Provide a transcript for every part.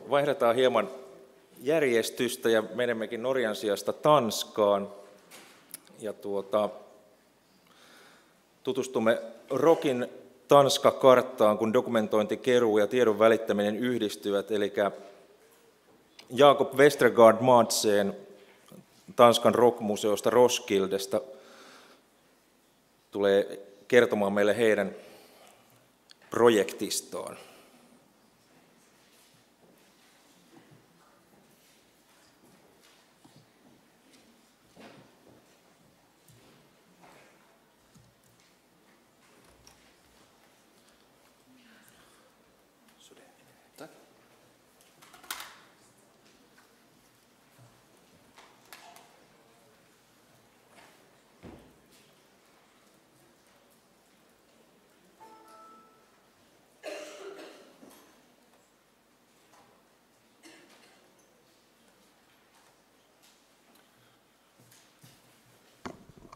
Vaihdetaan hieman järjestystä ja menemmekin Norjan sijasta Tanskaan. Ja tutustumme Rockin Tanska-karttaan, kun dokumentointi, keruu ja tiedon välittäminen yhdistyvät. Eli Jakob Westergaard Madsen Tanskan rockmuseosta Roskildesta tulee kertomaan meille heidän projektistaan.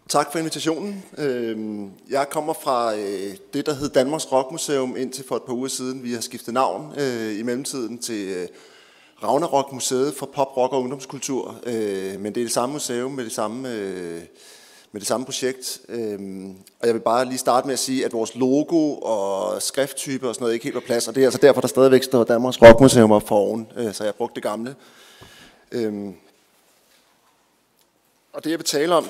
Tak for invitationen. Jeg kommer fra det, der hed Danmarks Rockmuseum indtil for et par uger siden. Vi har skiftet navn i mellemtiden til Ragnarok Museet for Pop, Rock og Ungdomskultur. Men det er det samme museum med det samme projekt. Og jeg vil bare lige starte med at sige, at vores logo og skrifttype og sådan noget ikke helt på plads. Og det er altså derfor, der stadigvæk står Danmarks Rockmuseum op foroven. Så jeg brugte det gamle. Og det jeg vil tale om,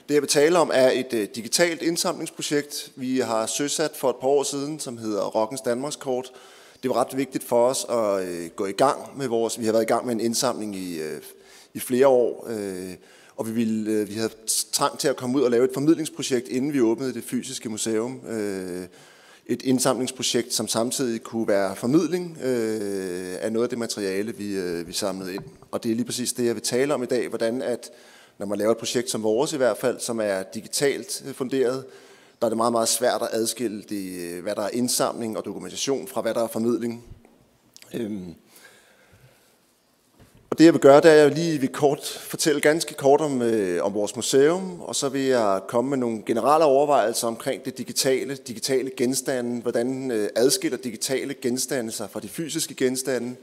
det jeg vil tale om er et digitalt indsamlingsprojekt, vi har søsat for et par år siden, som hedder Rockens Danmarkskort. Det var ret vigtigt for os at gå i gang med vi har været i gang med en indsamling i flere år, og vi havde trang til at komme ud og lave et formidlingsprojekt, inden vi åbnede det fysiske museum. Et indsamlingsprojekt, som samtidig kunne være formidling af noget af det materiale, vi samlede ind. Og det er lige præcis det, jeg vil tale om i dag, hvordan at når man laver et projekt som vores i hvert fald, som er digitalt funderet, der er det meget, meget svært at adskille det, hvad der er indsamling og dokumentation fra hvad der er formidling. Og det jeg vil gøre, det er, at jeg lige vil fortælle ganske kort om vores museum, og så vil jeg komme med nogle generelle overvejelser omkring det digitale genstande, hvordan adskiller digitale genstande sig fra de fysiske genstande,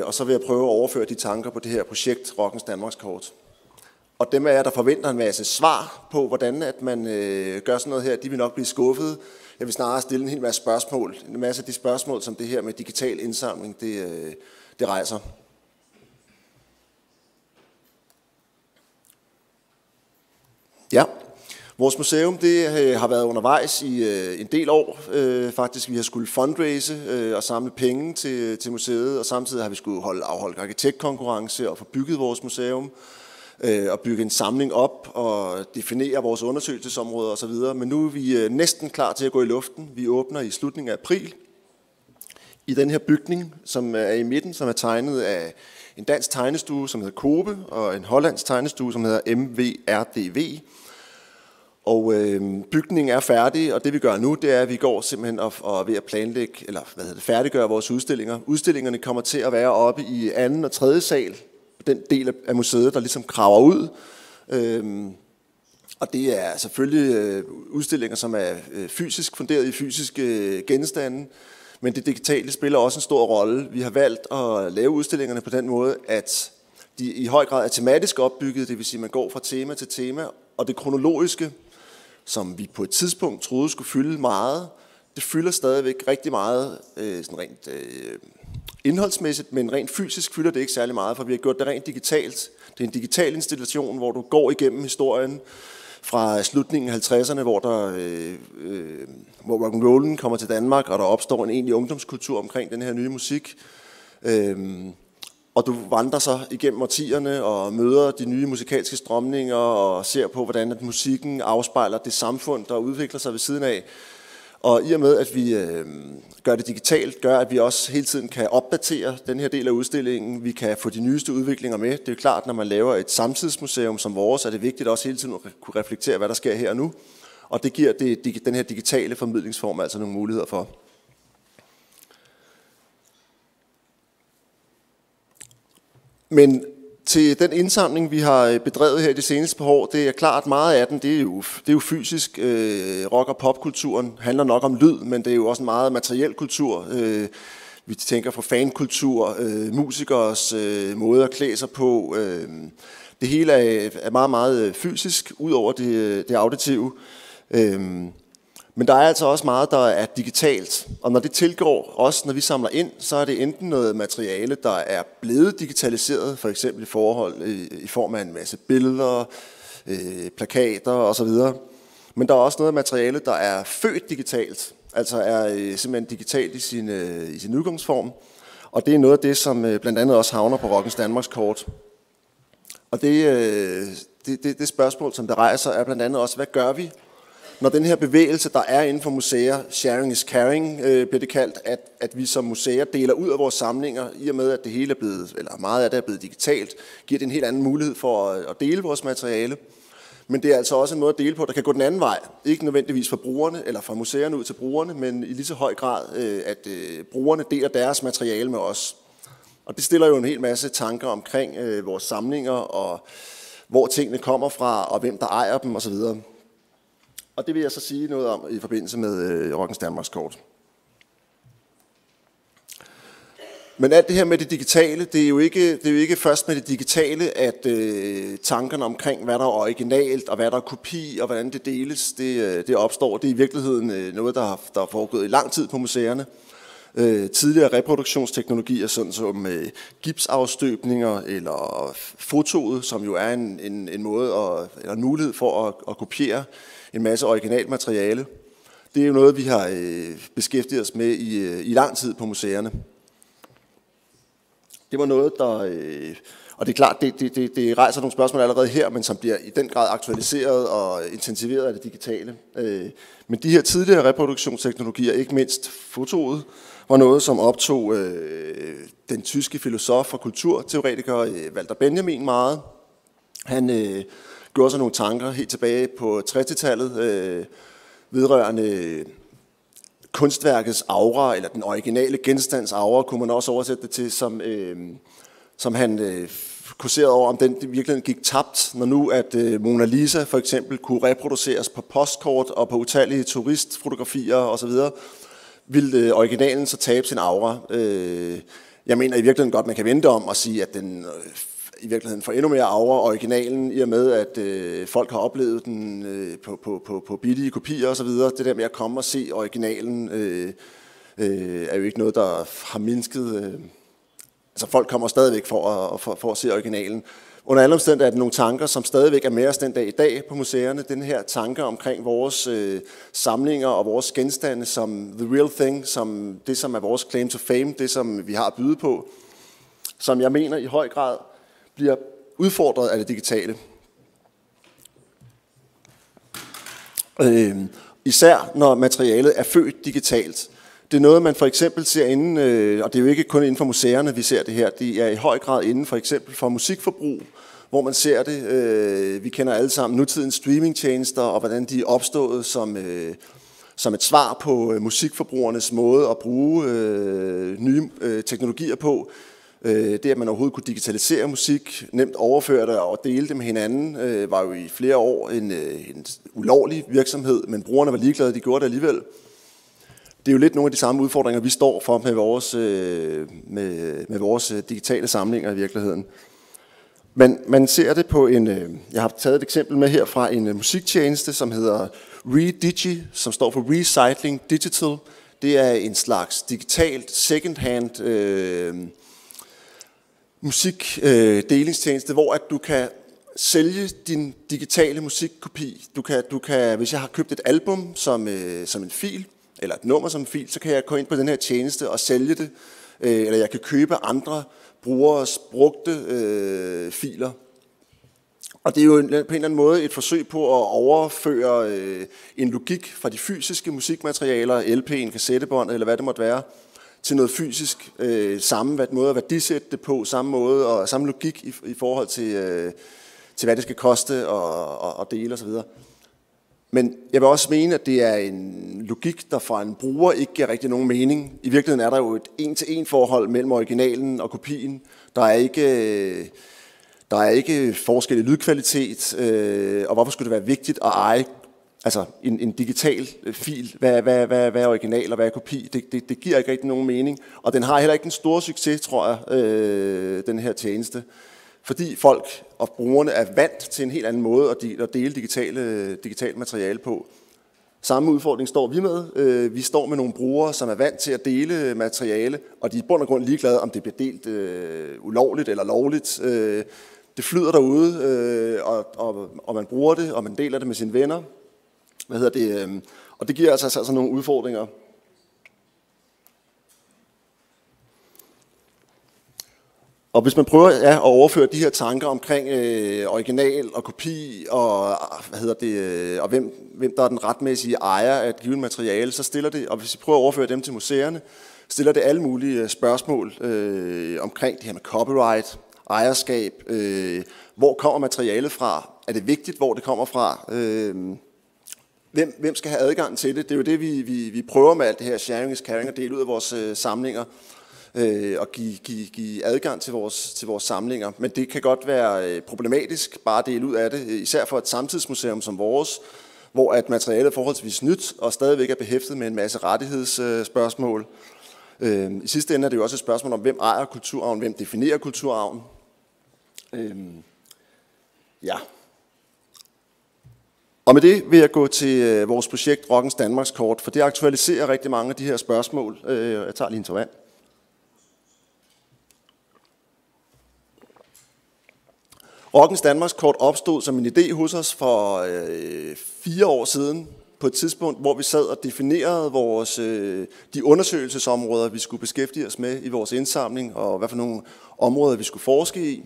og så vil jeg prøve at overføre de tanker på det her projekt, Rockens Danmarkskort. Og dem af jer, der forventer en masse svar på, hvordan at man gør sådan noget her, de vil nok blive skuffet. Jeg vil snarere stille en hel masse spørgsmål. En masse af de spørgsmål, som det her med digital indsamling, det rejser. Ja, vores museum det har været undervejs i en del år. Faktisk, vi har skulle fundraise og samle penge til museet, og samtidig har vi skulle afholde arkitektkonkurrence og få bygget vores museum. Og bygge en samling op og definere vores undersøgelsesområder osv. Men nu er vi næsten klar til at gå i luften. Vi åbner i slutningen af april i den her bygning, som er i midten, som er tegnet af en dansk tegnestue, som hedder Kobe, og en hollandsk tegnestue, som hedder MVRDV. Og bygningen er færdig, og det vi gør nu, det er, at vi går simpelthen og er ved at planlægge, eller færdiggøre vores udstillinger. Udstillingerne kommer til at være oppe i anden og tredje sal, den del af museet, der ligesom kraver ud. Og det er selvfølgelig udstillinger, som er fysisk funderet i fysiske genstande, men det digitale spiller også en stor rolle. Vi har valgt at lave udstillingerne på den måde, at de i høj grad er tematisk opbygget, det vil sige, at man går fra tema til tema, og det kronologiske, som vi på et tidspunkt troede skulle fylde meget, det fylder stadigvæk rigtig meget sådan rent indholdsmæssigt, men rent fysisk fylder det ikke særlig meget, for vi har gjort det rent digitalt. Det er en digital installation, hvor du går igennem historien fra slutningen af 50'erne, hvor rock'n'rollen kommer til Danmark, og der opstår en egentlig ungdomskultur omkring den her nye musik. Og du vandrer så igennem årtierne og møder de nye musikalske strømninger og ser på, hvordan at musikken afspejler det samfund, der udvikler sig ved siden af. Og i og med, at vi gør det digitalt, gør, at vi også hele tiden kan opdatere den her del af udstillingen. Vi kan få de nyeste udviklinger med. Det er jo klart, når man laver et samtidsmuseum som vores, er det vigtigt også hele tiden at kunne reflektere, hvad der sker her og nu. Og det giver den her digitale formidlingsform altså nogle muligheder for. Men til den indsamling, vi har bedrevet her de seneste par år. Det er klart, meget af den, det er jo fysisk. Rock- og popkulturen handler nok om lyd, men det er jo også en meget materiel kultur. Vi tænker på fankultur, musikers måde at klæde sig på. Det hele er meget, meget fysisk, ud over det auditive. Men der er altså også meget, der er digitalt. Og når det tilgår, også når vi samler ind, så er det enten noget materiale, der er blevet digitaliseret, for eksempel i form af en masse billeder, plakater osv. Men der er også noget materiale, der er født digitalt, altså er simpelthen digitalt i sin udgangsform. Og det er noget af det, som blandt andet også havner på Rockens Danmarkskort. Og det spørgsmål, som der rejser, er blandt andet også, hvad gør vi, når den her bevægelse, der er inden for museer, sharing is caring, bliver det kaldt, at vi som museer deler ud af vores samlinger, i og med at det hele er blevet, eller meget af det er blevet digitalt, giver det en helt anden mulighed for at dele vores materiale. Men det er altså også en måde at dele på, der kan gå den anden vej. Ikke nødvendigvis fra brugerne, eller fra museerne ud til brugerne, men i lige så høj grad, at brugerne deler deres materiale med os. Og det stiller jo en hel masse tanker omkring vores samlinger, og hvor tingene kommer fra, og hvem der ejer dem osv. Og det vil jeg så sige noget om i forbindelse med Rockens Danmarkskort. Men alt det her med det digitale, det er jo ikke først med det digitale, at tankerne omkring, hvad der er originalt, og hvad der er kopi, og hvordan det deles, det opstår. Det er i virkeligheden noget, der er foregået i lang tid på museerne. Tidligere reproduktionsteknologier, sådan som gipsafstøbninger eller fotoet, som jo er en måde eller en mulighed for at kopiere en masse originalt materiale. Det er jo noget, vi har beskæftiget os med i lang tid på museerne. Det var noget, der... Og det er klart, det rejser nogle spørgsmål allerede her, men som bliver i den grad aktualiseret og intensiveret af det digitale. Men de her tidligere reproduktionsteknologier, ikke mindst fotoet, var noget, som optog den tyske filosof og kulturteoretiker Walter Benjamin meget. Han gjorde sig nogle tanker helt tilbage på 60-tallet vedrørende kunstværkets aura, eller den originale genstands aura, kunne man også oversætte det til, som han kurserede over, om den virkelig gik tabt, når nu at Mona Lisa for eksempel kunne reproduceres på postkort og på utallige turistfotografier osv., ville originalen så tabe sin aura. Jeg mener i virkeligheden godt, man kan vente om og sige, at den i virkeligheden får endnu mere aura originalen, i og med at folk har oplevet den på billige kopier osv. Det der med at komme og se originalen er jo ikke noget, der har mindsket. Altså folk kommer stadigvæk for at se originalen. Under alle omstændigheder er det nogle tanker, som stadigvæk er med os den dag i dag på museerne. Den her tanke omkring vores samlinger og vores genstande som the real thing, som det, som er vores claim to fame, det, som vi har at byde på, som jeg mener i høj grad bliver udfordret af det digitale. Især når materialet er født digitalt. Det er noget, man for eksempel ser inden, og det er jo ikke kun inden for museerne, vi ser det her, det er i høj grad inden for eksempel for musikforbrug, hvor man ser det. Vi kender alle sammen nutidens streamingtjenester, og hvordan de er opstået som et svar på musikforbrugernes måde at bruge nye teknologier på. Det, at man overhovedet kunne digitalisere musik, nemt overføre det og dele det med hinanden, var jo i flere år en ulovlig virksomhed, men brugerne var ligeglade, de gjorde det alligevel. Det er jo lidt nogle af de samme udfordringer, vi står for med vores digitale samlinger i virkeligheden. Men man ser det på jeg har taget et eksempel med her fra en musiktjeneste, som hedder Redigi, som står for Recycling Digital. Det er en slags digitalt second-hand musikdelingstjeneste, hvor at du kan sælge din digitale musikkopi. Du kan, hvis jeg har købt et album som en fil, eller et nummer som en fil, så kan jeg gå ind på den her tjeneste og sælge det, eller jeg kan købe andre brugeres brugte filer. Og det er jo på en eller anden måde et forsøg på at overføre en logik fra de fysiske musikmaterialer, LP'en, kassettebånd eller hvad det måtte være, til noget fysisk, samme måde at værdisætte det på, samme måde og samme logik i forhold til hvad det skal koste og dele osv. Men jeg vil også mene, at det er en logik, der fra en bruger ikke giver rigtig nogen mening. I virkeligheden er der jo et en-til-en forhold mellem originalen og kopien. Der er Der er ikke forskel i lydkvalitet, og hvorfor skulle det være vigtigt at eje altså en digital fil? Hvad er original og hvad er kopi? Det giver ikke rigtig nogen mening, og den har heller ikke en stor succes, tror jeg, den her tjeneste. Fordi folk og brugerne er vant til en helt anden måde at dele digitalt materiale på. Samme udfordring står vi med. Vi står med nogle brugere, som er vant til at dele materiale, og de er i bund og grund ligeglade, om det bliver delt ulovligt eller lovligt. Det flyder derude, og man bruger det, og man deler det med sine venner. Og det giver altså nogle udfordringer. Og hvis man prøver at overføre de her tanker omkring original og kopi og og hvem der er den retmæssige ejer af et givet materiale, så stiller det, og hvis vi prøver at overføre dem til museerne, stiller det alle mulige spørgsmål omkring det her med copyright, ejerskab, hvor kommer materialet fra? Er det vigtigt, hvor det kommer fra? Hvem skal have adgang til det? Det er jo det, vi prøver med alt det her sharing is caring, at dele ud af vores samlinger og give adgang til vores samlinger. Men det kan godt være problematisk bare at dele ud af det, især for et samtidsmuseum som vores, hvor at materialet er forholdsvis nyt og stadigvæk er behæftet med en masse rettighedsspørgsmål. I sidste ende er det jo også et spørgsmål om, hvem ejer kulturarven, hvem definerer kulturarven. Ja. Og med det vil jeg gå til vores projekt Rockens Danmarkskort, for det aktualiserer rigtig mange af de her spørgsmål. Jeg tager lige en tår vand. Rockens Danmarkskort opstod som en idé hos os for 4 år siden, på et tidspunkt, hvor vi sad og definerede de undersøgelsesområder, vi skulle beskæftige os med i vores indsamling, og hvad for nogle områder, vi skulle forske i.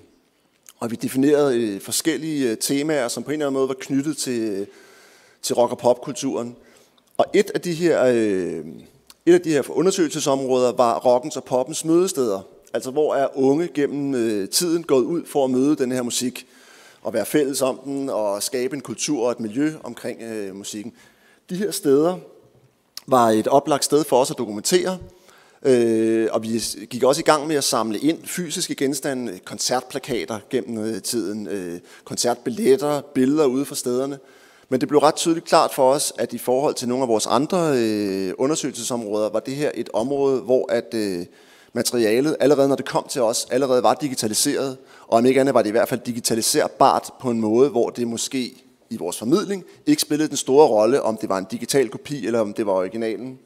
Og vi definerede forskellige temaer, som på en eller anden måde var knyttet til rock- og popkulturen. Og et af de her undersøgelsesområder var rockens og poppens mødesteder. Altså hvor er unge gennem tiden gået ud for at møde den her musik, og være fælles om den, og skabe en kultur og et miljø omkring musikken. De her steder var et oplagt sted for os at dokumentere, og vi gik også i gang med at samle ind fysiske genstande, koncertplakater gennem tiden, koncertbilletter, billeder ude fra stederne. Men det blev ret tydeligt klart for os, at i forhold til nogle af vores andre undersøgelsesområder, var det her et område, hvor at materialet, allerede når det kom til os, allerede var digitaliseret, og om ikke andet var det i hvert fald digitaliserbart på en måde, hvor det måske i vores formidling ikke spillede den store rolle, om det var en digital kopi, eller om det var originalen.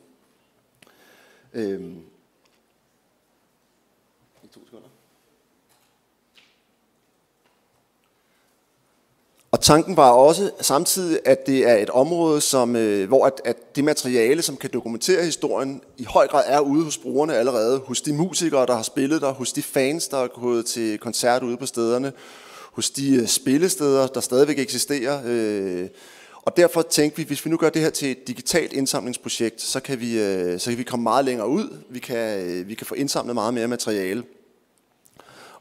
Og tanken var også samtidig, at det er et område, hvor at det materiale, som kan dokumentere historien, i høj grad er ude hos brugerne allerede, hos de musikere, der har spillet der, hos de fans, der er gået til koncert ude på stederne, hos de spillesteder, der stadigvæk eksisterer. Og derfor tænkte vi, hvis vi nu gør det her til et digitalt indsamlingsprojekt, så kan vi komme meget længere ud. Vi kan få indsamlet meget mere materiale.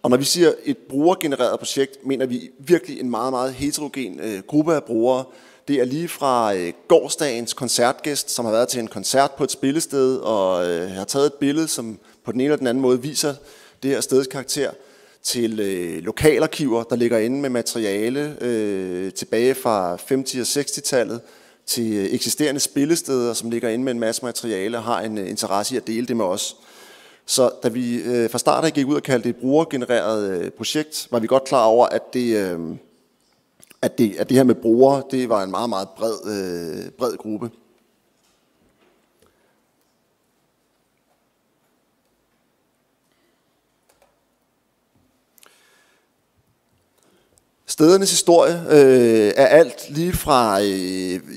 Og når vi siger et brugergenereret projekt, mener vi virkelig en meget, meget heterogen gruppe af brugere. Det er lige fra gårsdagens koncertgæst, som har været til en koncert på et spillested, og har taget et billede, som på den ene eller den anden måde viser det her steds karakter, til lokalarkiver, der ligger inde med materiale tilbage fra 50- og 60-tallet, til eksisterende spillesteder, som ligger inde med en masse materiale og har en interesse i at dele det med os. Så da vi fra start af gik ud og kaldte det et brugergenereret projekt, var vi godt klar over, at det her med brugere, det var en meget, meget bred gruppe. Stedernes historie er alt lige fra,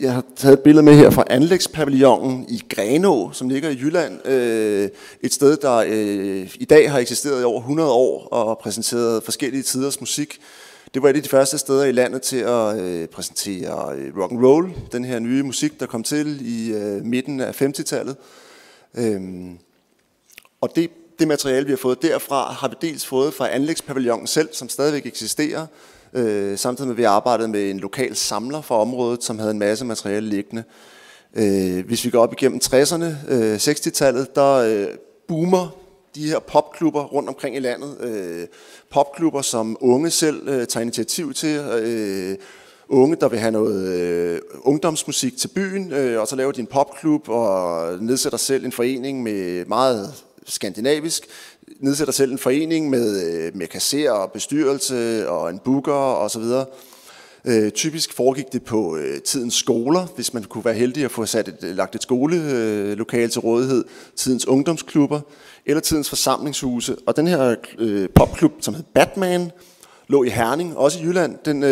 jeg har taget et billede med her fra anlægspavillonen i Grenå, som ligger i Jylland. Et sted, der i dag har eksisteret i over 100 år og præsenteret forskellige tiders musik. Det var et af de første steder i landet til at præsentere rock and roll, den her nye musik, der kom til i midten af 50-tallet. Og det materiale, vi har fået derfra, har vi dels fået fra anlægspavillonen selv, som stadigvæk eksisterer, samtidig med, at vi arbejdede med en lokal samler for området, som havde en masse materiale liggende. Hvis vi går op igennem 60'erne, 60-tallet, der boomer de her popklubber rundt omkring i landet. Popklubber, som unge selv tager initiativ til. Unge, der vil have noget ungdomsmusik til byen, og så laver de en popklub og nedsætter selv en forening med meget skandinavisk. Nedsætter selv en forening med kasserer og bestyrelse og en booker og så videre. Typisk foregik det på tidens skoler, hvis man kunne være heldig at få lagt et skolelokale til rådighed, tidens ungdomsklubber eller tidens forsamlingshuse. Og den her popklub, som hed Batman, lå i Herning, også i Jylland. Den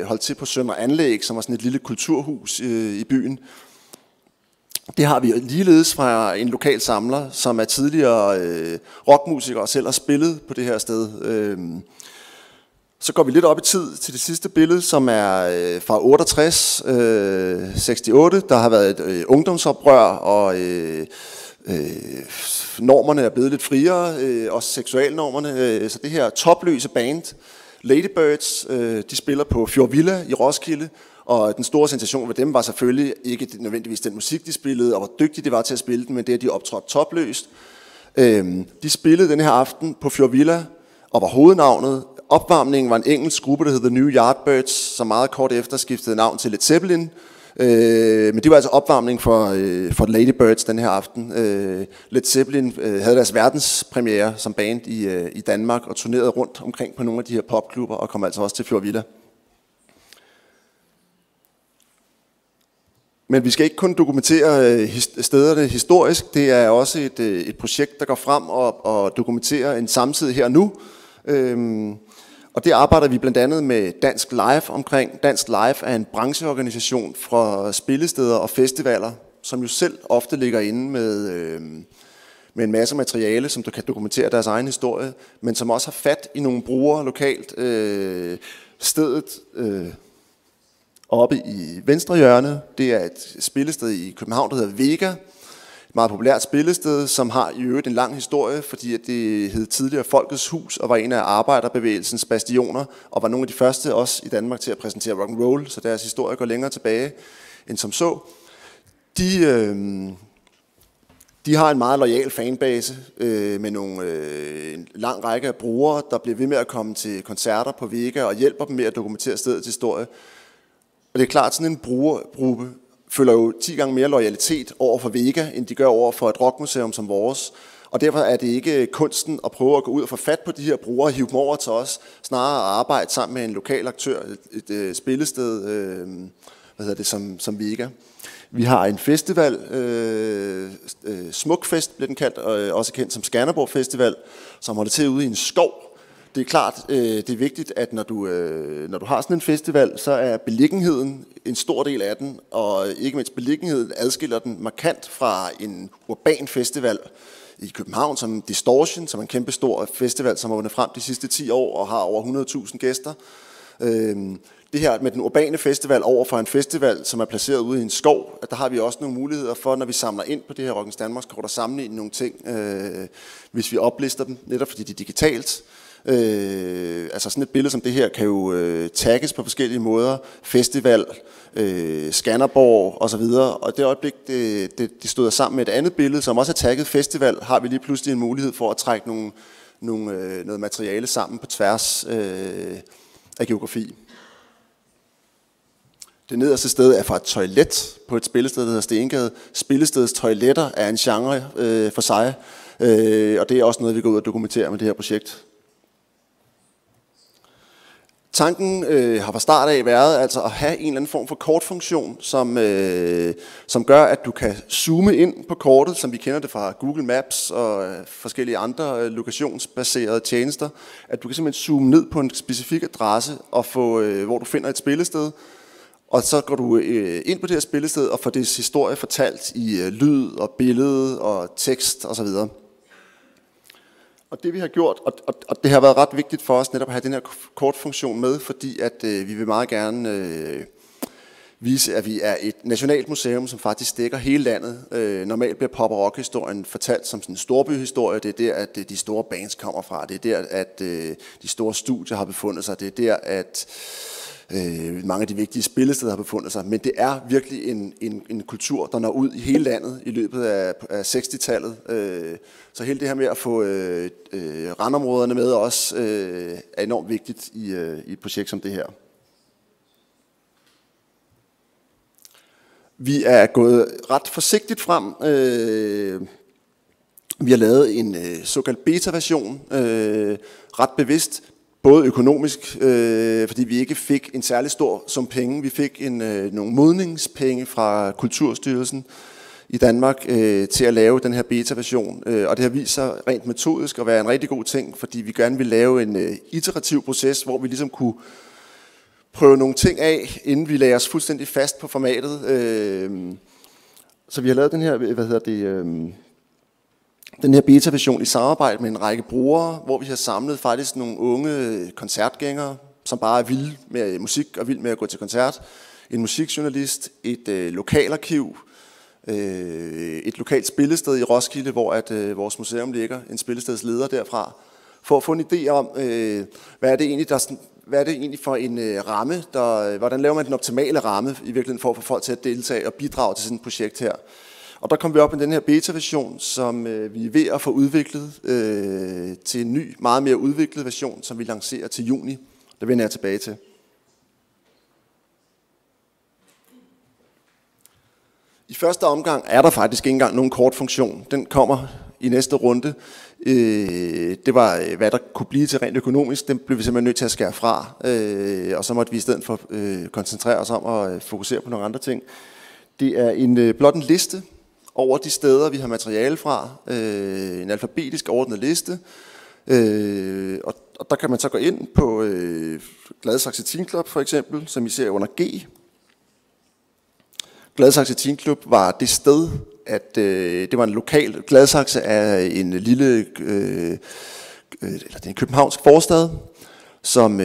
holdt til på Søndre Anlæg, som var sådan et lille kulturhus i byen. Det har vi ligeledes fra en lokal samler, som er tidligere rockmusiker og selv har spillet på det her sted. Så går vi lidt op i tid til det sidste billede, som er fra 68, der har været et ungdomsoprør, og normerne er blevet lidt friere, også seksualnormerne. Så det her topløse band, Ladybirds, de spiller på Fjord Villa i Roskilde, og den store sensation ved dem var selvfølgelig ikke nødvendigvis den musik, de spillede, og hvor dygtige de var til at spille den, men det, at de optrådte topløst. De spillede den her aften på Fjord Villa, og var hovednavnet. Opvarmningen var en engelsk gruppe, der hed The New Yardbirds, som meget kort efter skiftede navn til Led Zeppelin. Men det var altså opvarmning for Ladybirds den her aften. Led Zeppelin havde deres verdenspremiere som band i Danmark og turnerede rundt omkring på nogle af de her popklubber og kom altså også til Fjord Villa. Men vi skal ikke kun dokumentere stederne historisk, det er også et projekt, der går frem og dokumenterer en samtid her og nu. Og det arbejder vi blandt andet med Dansk Live omkring. Dansk Live er en brancheorganisation for spillesteder og festivaler, som jo selv ofte ligger inde med en masse materiale, som du kan dokumentere deres egen historie, men som også har fat i nogle brugere lokalt. Stedet oppe i venstre hjørne, det er et spillested i København, der hedder Vega. Et meget populært spillested, som har i øvrigt en lang historie, fordi at det hed tidligere Folkets Hus og var en af arbejderbevægelsens bastioner, og var nogle af de første også i Danmark til at præsentere rock and roll, så deres historie går længere tilbage end som så. De har en meget loyal fanbase med en lang række af brugere, der bliver ved med at komme til koncerter på Vega og hjælper dem med at dokumentere stedets historie. Og det er klart, at sådan en brugergruppe føler jo 10 gange mere loyalitet over for Vega, end de gør over for et rockmuseum som vores. Og derfor er det ikke kunsten at prøve at gå ud og få fat på de her brugere og hive dem over til os, snarere at arbejde sammen med en lokal aktør, et spillested, som Vega. Vi har en festival, Smukfest bliver den kaldt, også kendt som Skanderborg Festival, som holder til ude i en skov. Det er klart, det er vigtigt, at når du har sådan en festival, så er beliggenheden en stor del af den, og ikke mindst beliggenheden adskiller den markant fra en urban festival i København, som Distortion, som er en kæmpe stor festival, som har vundet frem de sidste 10 år og har over 100.000 gæster. Det her med den urbane festival over for en festival, som er placeret ude i en skov, at der har vi også nogle muligheder for, når vi samler ind på det her Rockens Danmarkskort, at sammenligne nogle ting, hvis vi oplister dem, netop fordi det er digitalt. Altså sådan et billede som det her kan jo tagges på forskellige måder, festival, Skanderborg og så videre, og det øjeblik det stod sammen med et andet billede, som også er tagget festival, har vi lige pludselig en mulighed for at trække noget materiale sammen på tværs af geografi. Det nederste sted er fra et toilet på et spillested, der hedder Stengade. Spillestedets toiletter er en genre for sig, og det er også noget, vi går ud og dokumenterer med det her projekt. Tanken har fra start af været altså at have en eller anden form for kortfunktion, som gør, at du kan zoome ind på kortet, som vi kender det fra Google Maps og forskellige andre lokationsbaserede tjenester. At du kan simpelthen zoome ned på en specifik adresse, og hvor du finder et spillested. Og så går du ind på det her spillested og får dets historie fortalt i lyd og billede og tekst osv. Og det vi har gjort, og det har været ret vigtigt for os netop at have den her kortfunktion med, fordi at vi vil meget gerne vise, at vi er et nationalt museum, som faktisk dækker hele landet. Normalt bliver pop- og rock-historien fortalt som sådan en storbyhistorie. Det er der, at de store bands kommer fra. Det er der, at de store studier har befundet sig. Det er der, at mange af de vigtige spillesteder har befundet sig. Men det er virkelig en kultur, der når ud i hele landet i løbet af 60-tallet. Så hele det her med at få randområderne med også er enormt vigtigt i et projekt som det her. Vi er gået ret forsigtigt frem. Vi har lavet en såkaldt beta-version, ret bevidst, både økonomisk, fordi vi ikke fik en særlig stor sum penge. Vi fik nogle modningspenge fra Kulturstyrelsen i Danmark til at lave den her beta-version. Og det har vist sig rent metodisk at være en rigtig god ting, fordi vi gerne vil lave en iterativ proces, hvor vi ligesom kunne prøve nogle ting af, inden vi lagde os fuldstændig fast på formatet. Så vi har lavet den her, den her beta-version i samarbejde med en række brugere, hvor vi har samlet faktisk nogle unge koncertgængere, som bare er vilde med musik og vilde med at gå til koncert. En musikjournalist, et lokalarkiv, et lokalt spillested i Roskilde, hvor at vores museum ligger, en spillestedsleder derfra, for at få en idé om, hvad er det egentlig for en ramme, hvordan laver man den optimale ramme i virkeligheden for at få folk til at deltage og bidrage til sådan et projekt her. Og der kom vi op med den her beta-version, som vi er ved at få udviklet til en ny, meget mere udviklet version, som vi lancerer til juni. Der vender jeg tilbage til. I første omgang er der faktisk ikke engang nogen kortfunktion. Den kommer i næste runde. Det var, hvad der kunne blive til rent økonomisk. Den blev vi simpelthen nødt til at skære fra. Og så måtte vi i stedet for koncentrere os om at fokusere på nogle andre ting. Det er blot en liste over de steder, vi har materiale fra. En alfabetisk ordnet liste. Og der kan man så gå ind på Gladsaxe Teen Club for eksempel, som I ser under G. Gladsaxe Teen Club var det sted, at det var en lokal. Gladsaxe er en lille, eller det er en københavnsk forstad, som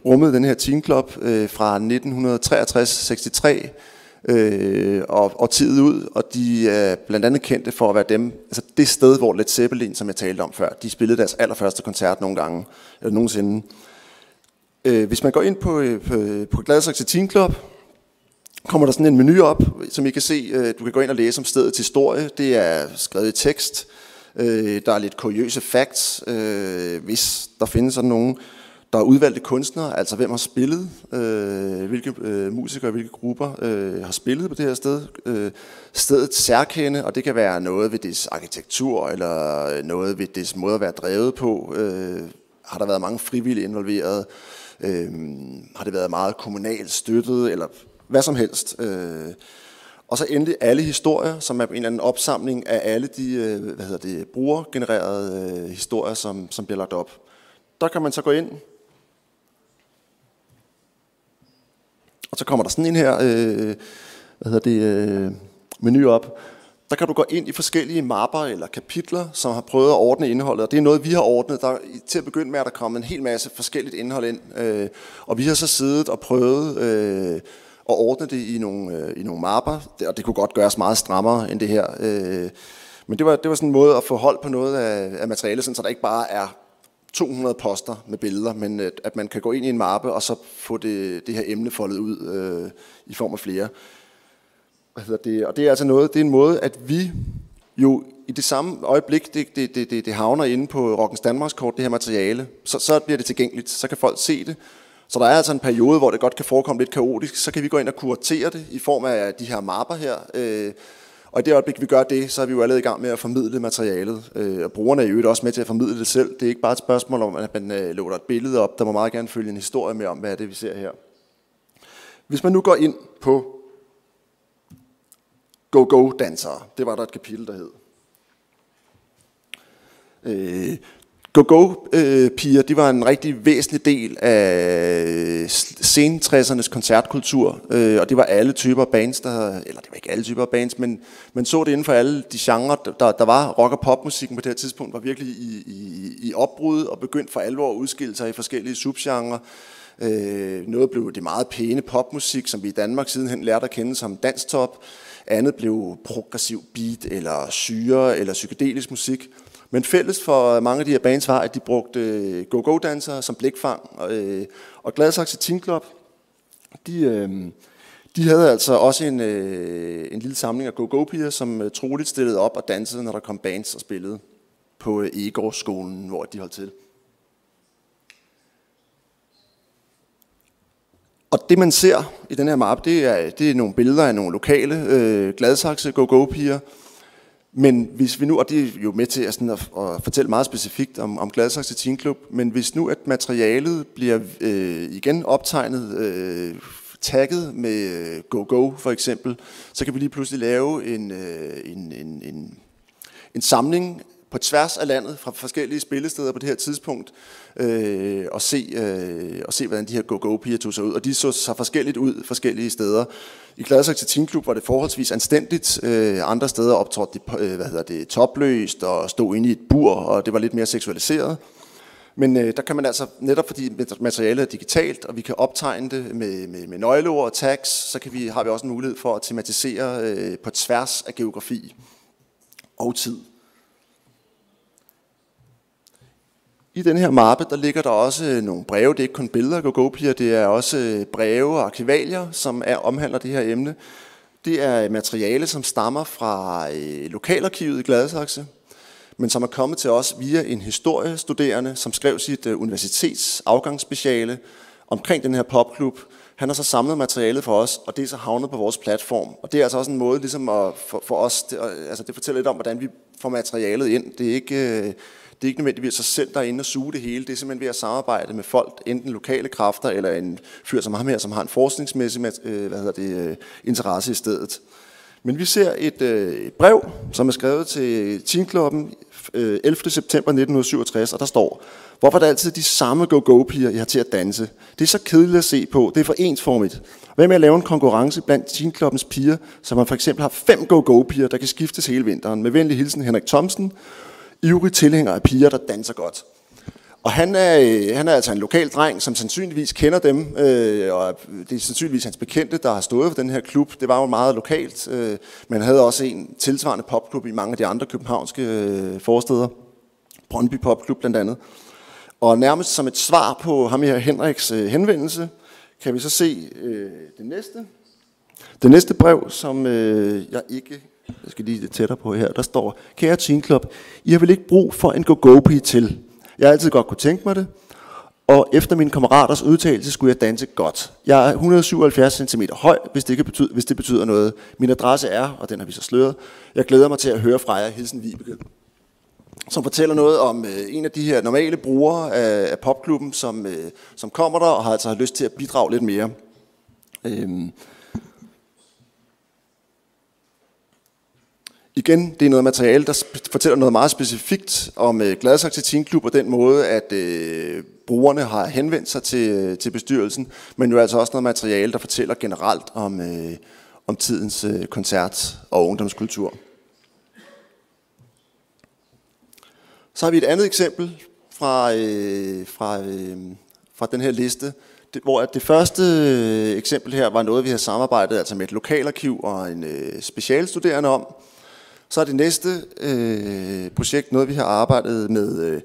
rummede den her Teen Club fra 1963-63 og tid ud, og de er blandt andet kendte for at være dem, altså det sted, hvor Led Zeppelin, som jeg talte om før, de spillede deres allerførste koncert nogensinde. Hvis man går ind på Gladsaxe Teen Club, kommer der sådan en menu op, som I kan se. Du kan gå ind og læse om stedets historie. Det er skrevet i tekst. Der er lidt kuriøse facts, hvis der findes sådan nogen. Der er udvalgte kunstnere, altså hvem har spillet, hvilke musikere og hvilke grupper har spillet på det her sted. Stedets særkende, og det kan være noget ved dets arkitektur, eller noget ved dets måde at være drevet på. Har der været mange frivillige involveret? Har det været meget kommunalt støttet, eller hvad som helst. Og så endelig alle historier, som er en eller anden opsamling af alle de brugergenererede historier, som bliver lagt op. Der kan man så gå ind, og så kommer der sådan en her menu op. Der kan du gå ind i forskellige mapper eller kapitler, som har prøvet at ordne indholdet. Og det er noget, vi har ordnet. Til at begynde med, at der kommer en hel masse forskelligt indhold ind. Og vi har så siddet og prøvet og ordne det i nogle mapper, og det kunne godt gøres meget strammere end det her. Men det var sådan en måde at få hold på noget af materialet, så der ikke bare er 200 poster med billeder, men at man kan gå ind i en mappe og så få det her emne foldet ud i form af flere. Og det er altså noget, det er en måde, at vi jo i det samme øjeblik, det havner inde på Rockens Danmarkskort, det her materiale, så bliver det tilgængeligt, så kan folk se det. Så der er altså en periode, hvor det godt kan forekomme lidt kaotisk, så kan vi gå ind og kuratere det i form af de her mapper her. Og i det øjeblik, vi gør det, så er vi jo allerede i gang med at formidle materialet. Og brugerne er jo også med til at formidle det selv. Det er ikke bare et spørgsmål om, at man loader et billede op. Der må meget gerne følge en historie med om, hvad er det, vi ser her. Hvis man nu går ind på Go-Go-dansere, det var der et kapitel, der hed. Go-Go-piger, de var en rigtig væsentlig del af sen 60'ernes koncertkultur, og det var alle typer bands, eller det var ikke alle typer bands, men man så det inden for alle de genrer, der var. Rock- og popmusikken på det her tidspunkt var virkelig i opbrud og begyndte for alvor at udskille sig i forskellige subgenrer. Noget blev det meget pæne popmusik, som vi i Danmark sidenhen lærte at kende som danstop. Andet blev progressiv beat eller syre eller psykedelisk musik. Men fælles for mange af de her bands var, at de brugte go-go-dansere som blikfang. Og Gladsaxe Teen Club De havde altså også en lille samling af go-go-piger, som troligt stillede op og dansede, når der kom bands og spillede på Egårdsskolen, hvor de holdt til. Og det man ser i den her mappe, det er nogle billeder af nogle lokale Gladsaxe go-go-piger. Men hvis vi nu, og det er jo med til at fortælle meget specifikt om Gladsaxe Teen Club, men hvis nu at materialet bliver igen optegnet, tagget med go-go for eksempel, så kan vi lige pludselig lave en samling på tværs af landet fra forskellige spillesteder på det her tidspunkt, og se hvordan de her go-go-piger tog sig ud. Og de så sig forskelligt ud forskellige steder. I Gladsaxe Teen Club var det forholdsvis anstændigt. Andre steder optrådte de topløst og stod inde i et bur, og det var lidt mere seksualiseret. Men der kan man altså, netop fordi materialet er digitalt, og vi kan optegne det med nøgleord og tags, så har vi også en mulighed for at tematisere på tværs af geografi og tid. I den her mappe, der ligger der også nogle breve. Det er ikke kun billeder af go-go-piger, det er også breve og arkivalier, som omhandler det her emne. Det er materiale, som stammer fra lokalarkivet i Gladsaxe, men som er kommet til os via en historiestuderende, som skrev sit universitetsafgangsspeciale omkring den her popklub. Han har så samlet materialet for os, og det er så havnet på vores platform. Og det er altså også en måde ligesom for os, det fortæller lidt om, hvordan vi får materialet ind. Det er ikke nødvendigvis sig selv, der er inde og suge det hele. Det er simpelthen ved at samarbejde med folk, enten lokale kræfter, eller en fyr som ham her, som har en forskningsmæssig interesse i stedet. Men vi ser et brev, som er skrevet til Teen Clubben 11. september 1967, og der står: hvorfor er der altid de samme go-go-piger, I har til at danse? Det er så kedeligt at se på. Det er for ensformigt. Hvad med at lave en konkurrence blandt Teen Clubbens piger, så man for eksempel har 5 go-go-piger, der kan skiftes hele vinteren? Med venlig hilsen Henrik Thomsen, ivrig tilhænger af piger, der danser godt. Og han er altså en lokal dreng, som sandsynligvis kender dem, og det er sandsynligvis hans bekendte, der har stået for den her klub. Det var jo meget lokalt, men han havde også en tilsvarende popklub i mange af de andre københavnske forsteder. Brøndby Popklub blandt andet. Og nærmest som et svar på ham her Henriks henvendelse, kan vi så se det næste brev, som jeg skal lige lidt tættere på her. Der står: kære Teen Club, I har vel ikke brug for en go-go-pige til? Jeg har altid godt kunne tænke mig det, og efter mine kammeraters udtalelse skulle jeg danse godt. Jeg er 177 cm høj, hvis det betyder noget. Min adresse er, og den har vi så sløret, jeg glæder mig til at høre fra jer, hilsen Vibeke. Som fortæller noget om en af de her normale brugere af popklubben, som kommer der og har lyst til at bidrage lidt mere. Igen, det er noget materiale, der fortæller noget meget specifikt om Gladsaxe Teen Club og den måde, at brugerne har henvendt sig til bestyrelsen, men jo altså også noget materiale, der fortæller generelt om tidens koncert- og ungdomskultur. Så har vi et andet eksempel fra den her liste, hvor det første eksempel her var noget, vi har samarbejdet altså med et lokalarkiv og en specialstuderende om. Så er det næste projekt noget, vi har arbejdet med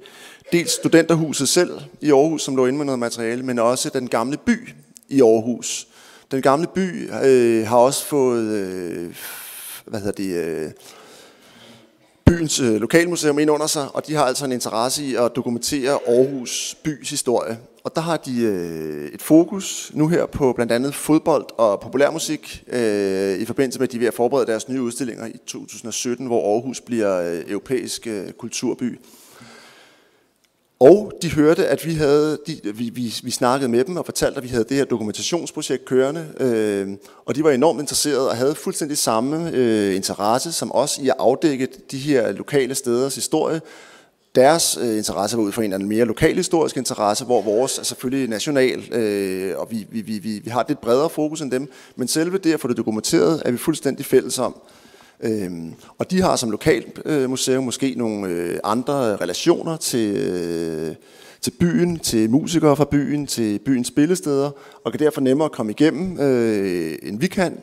dels Studenterhuset selv i Aarhus, som lå inde med noget materiale, men også den gamle by i Aarhus. Den gamle by har også fået byens lokalmuseum ind under sig, og de har altså en interesse i at dokumentere Aarhus bys historie. Og der har de et fokus nu her på blandt andet fodbold og populærmusik i forbindelse med, at de er ved at forberede deres nye udstillinger i 2017, hvor Aarhus bliver europæisk kulturby. Og de hørte, at vi snakkede med dem og fortalte, at vi havde det her dokumentationsprojekt kørende, og de var enormt interesserede og havde fuldstændig samme interesse som os i at afdække de her lokale steders historie. Deres interesse var ud fra en eller anden mere lokalhistorisk interesse, hvor vores er selvfølgelig national, og vi har et lidt bredere fokus end dem, men selve det at få det dokumenteret, er vi fuldstændig fælles om. Og de har som lokalt museum måske nogle andre relationer til byen, til musikere fra byen, til byens spillesteder, og kan derfor nemmere komme igennem end vi kan.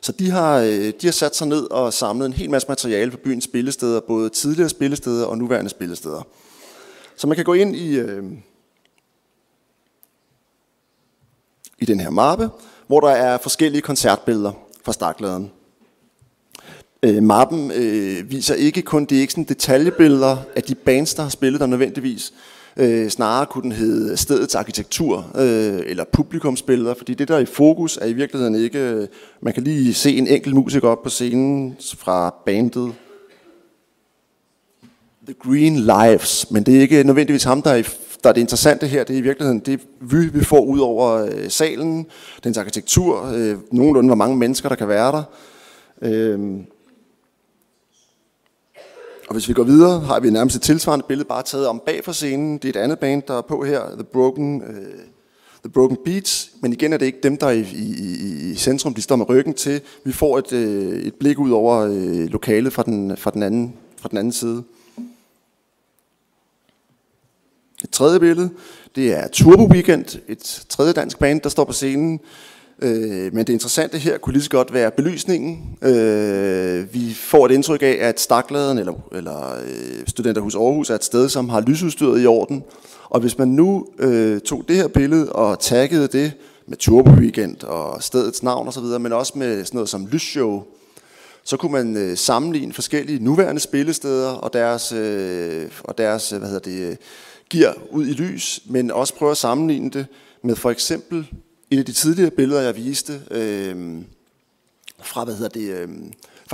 Så de har sat sig ned og samlet en hel masse materiale på byens spillesteder, både tidligere spillesteder og nuværende spillesteder. Så man kan gå ind i den her mappe, hvor der er forskellige koncertbilleder fra Stakladden. Mappen viser ikke kun, det er ikke sådan detaljebilleder af de bands, der har spillet der nødvendigvis. Snarere kunne den hedde stedets arkitektur eller publikumsbilleder, fordi det der er i fokus er i virkeligheden ikke, man kan lige se en enkelt musiker op på scenen fra bandet The Green Lives, men det er ikke nødvendigvis ham, der er det interessante her. Det er i virkeligheden det vi får ud over salen, dens arkitektur, nogenlunde hvor mange mennesker der kan være der. Og hvis vi går videre, har vi nærmest et tilsvarende billede, bare taget om bag for scenen. Det er et andet band, der er på her, The Broken Beats. Men igen er det ikke dem, der er i centrum, de står med ryggen til. Vi får et blik ud over lokalet fra den anden side. Et tredje billede, det er Turbo Weekend, et tredje dansk band, der står på scenen. Men det interessante her kunne lige så godt være belysningen. Vi får et indtryk af, at Stakladden eller Studenterhus Aarhus er et sted, som har lysudstyret i orden. Og hvis man nu tog det her billede og taggede det med Turbo Weekend og stedets navn osv., men også med sådan noget som lysshow, så kunne man sammenligne forskellige nuværende spillesteder og deres gear ud i lys, men også prøve at sammenligne det med for eksempel et af de tidligere billeder, jeg viste fra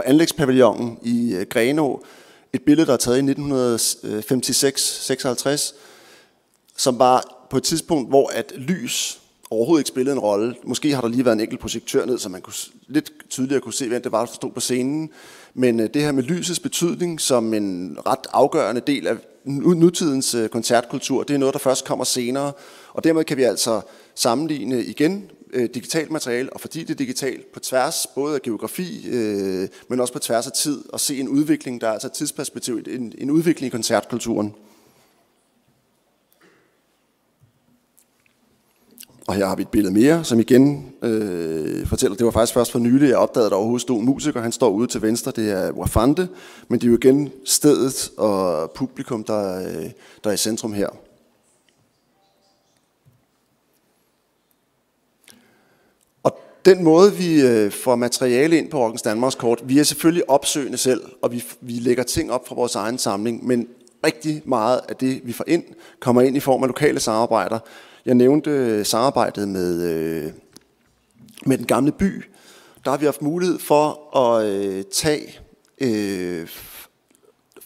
anlægspavillonen i Grenaa. Et billede, der er taget i 1956-56, som var på et tidspunkt, hvor at lys overhovedet ikke spillede en rolle. Måske har der lige været en enkelt projektør ned, så man kunne lidt tydeligere kunne se, hvem det var, der stod på scenen. Men det her med lysets betydning som en ret afgørende del af nutidens koncertkultur, det er noget, der først kommer senere. Og dermed kan vi altså sammenligne igen digitalt materiale, og fordi det er digitalt på tværs både af geografi, men også på tværs af tid, og se en udvikling, der er altså et tidsperspektiv, en udvikling i koncertkulturen. Og her har vi et billede mere, som igen fortæller, det var faktisk først for nylig, jeg opdagede, at der overhovedet stod en musiker. Han står ude til venstre, det er Wafande, men det er jo igen stedet og publikum, der er i centrum her. Og den måde, vi får materiale ind på Rockens Danmarkskort, vi er selvfølgelig opsøgende selv, og vi lægger ting op fra vores egen samling, men rigtig meget af det, vi får ind, kommer ind i form af lokale samarbejder. Jeg nævnte samarbejdet med Den Gamle By. Der har vi haft mulighed for at tage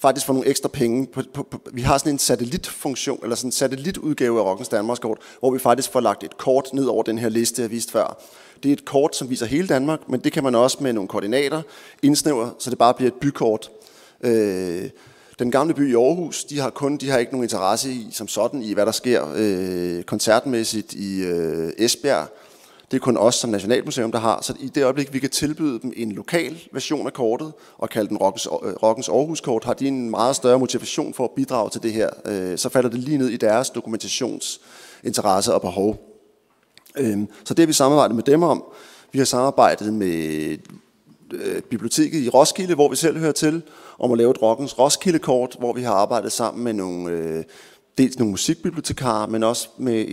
faktisk for nogle ekstra penge. Vi har sådan en satellitfunktion, eller sådan en satellitudgave af Rockens Danmarkskort, hvor vi faktisk får lagt et kort ned over den her liste, jeg viste før. Det er et kort, som viser hele Danmark, men det kan man også med nogle koordinater indsnævre, så det bare bliver et bykort. Den Gamle By i Aarhus, de har ikke nogen interesse i, som sådan, i hvad der sker koncertmæssigt i Esbjerg. Det er kun os som Nationalmuseum, der har. Så i det øjeblik, vi kan tilbyde dem en lokal version af kortet, og kalde den Rockens Aarhus-kort, har de en meget større motivation for at bidrage til det her. Så falder det lige ned i deres dokumentationsinteresse og behov. Så det har vi samarbejdet med dem om. Vi har samarbejdet med biblioteket i Roskilde, hvor vi selv hører til, om at lave et Rockens Roskilde-kort, hvor vi har arbejdet sammen med dels nogle musikbibliotekarer, men også med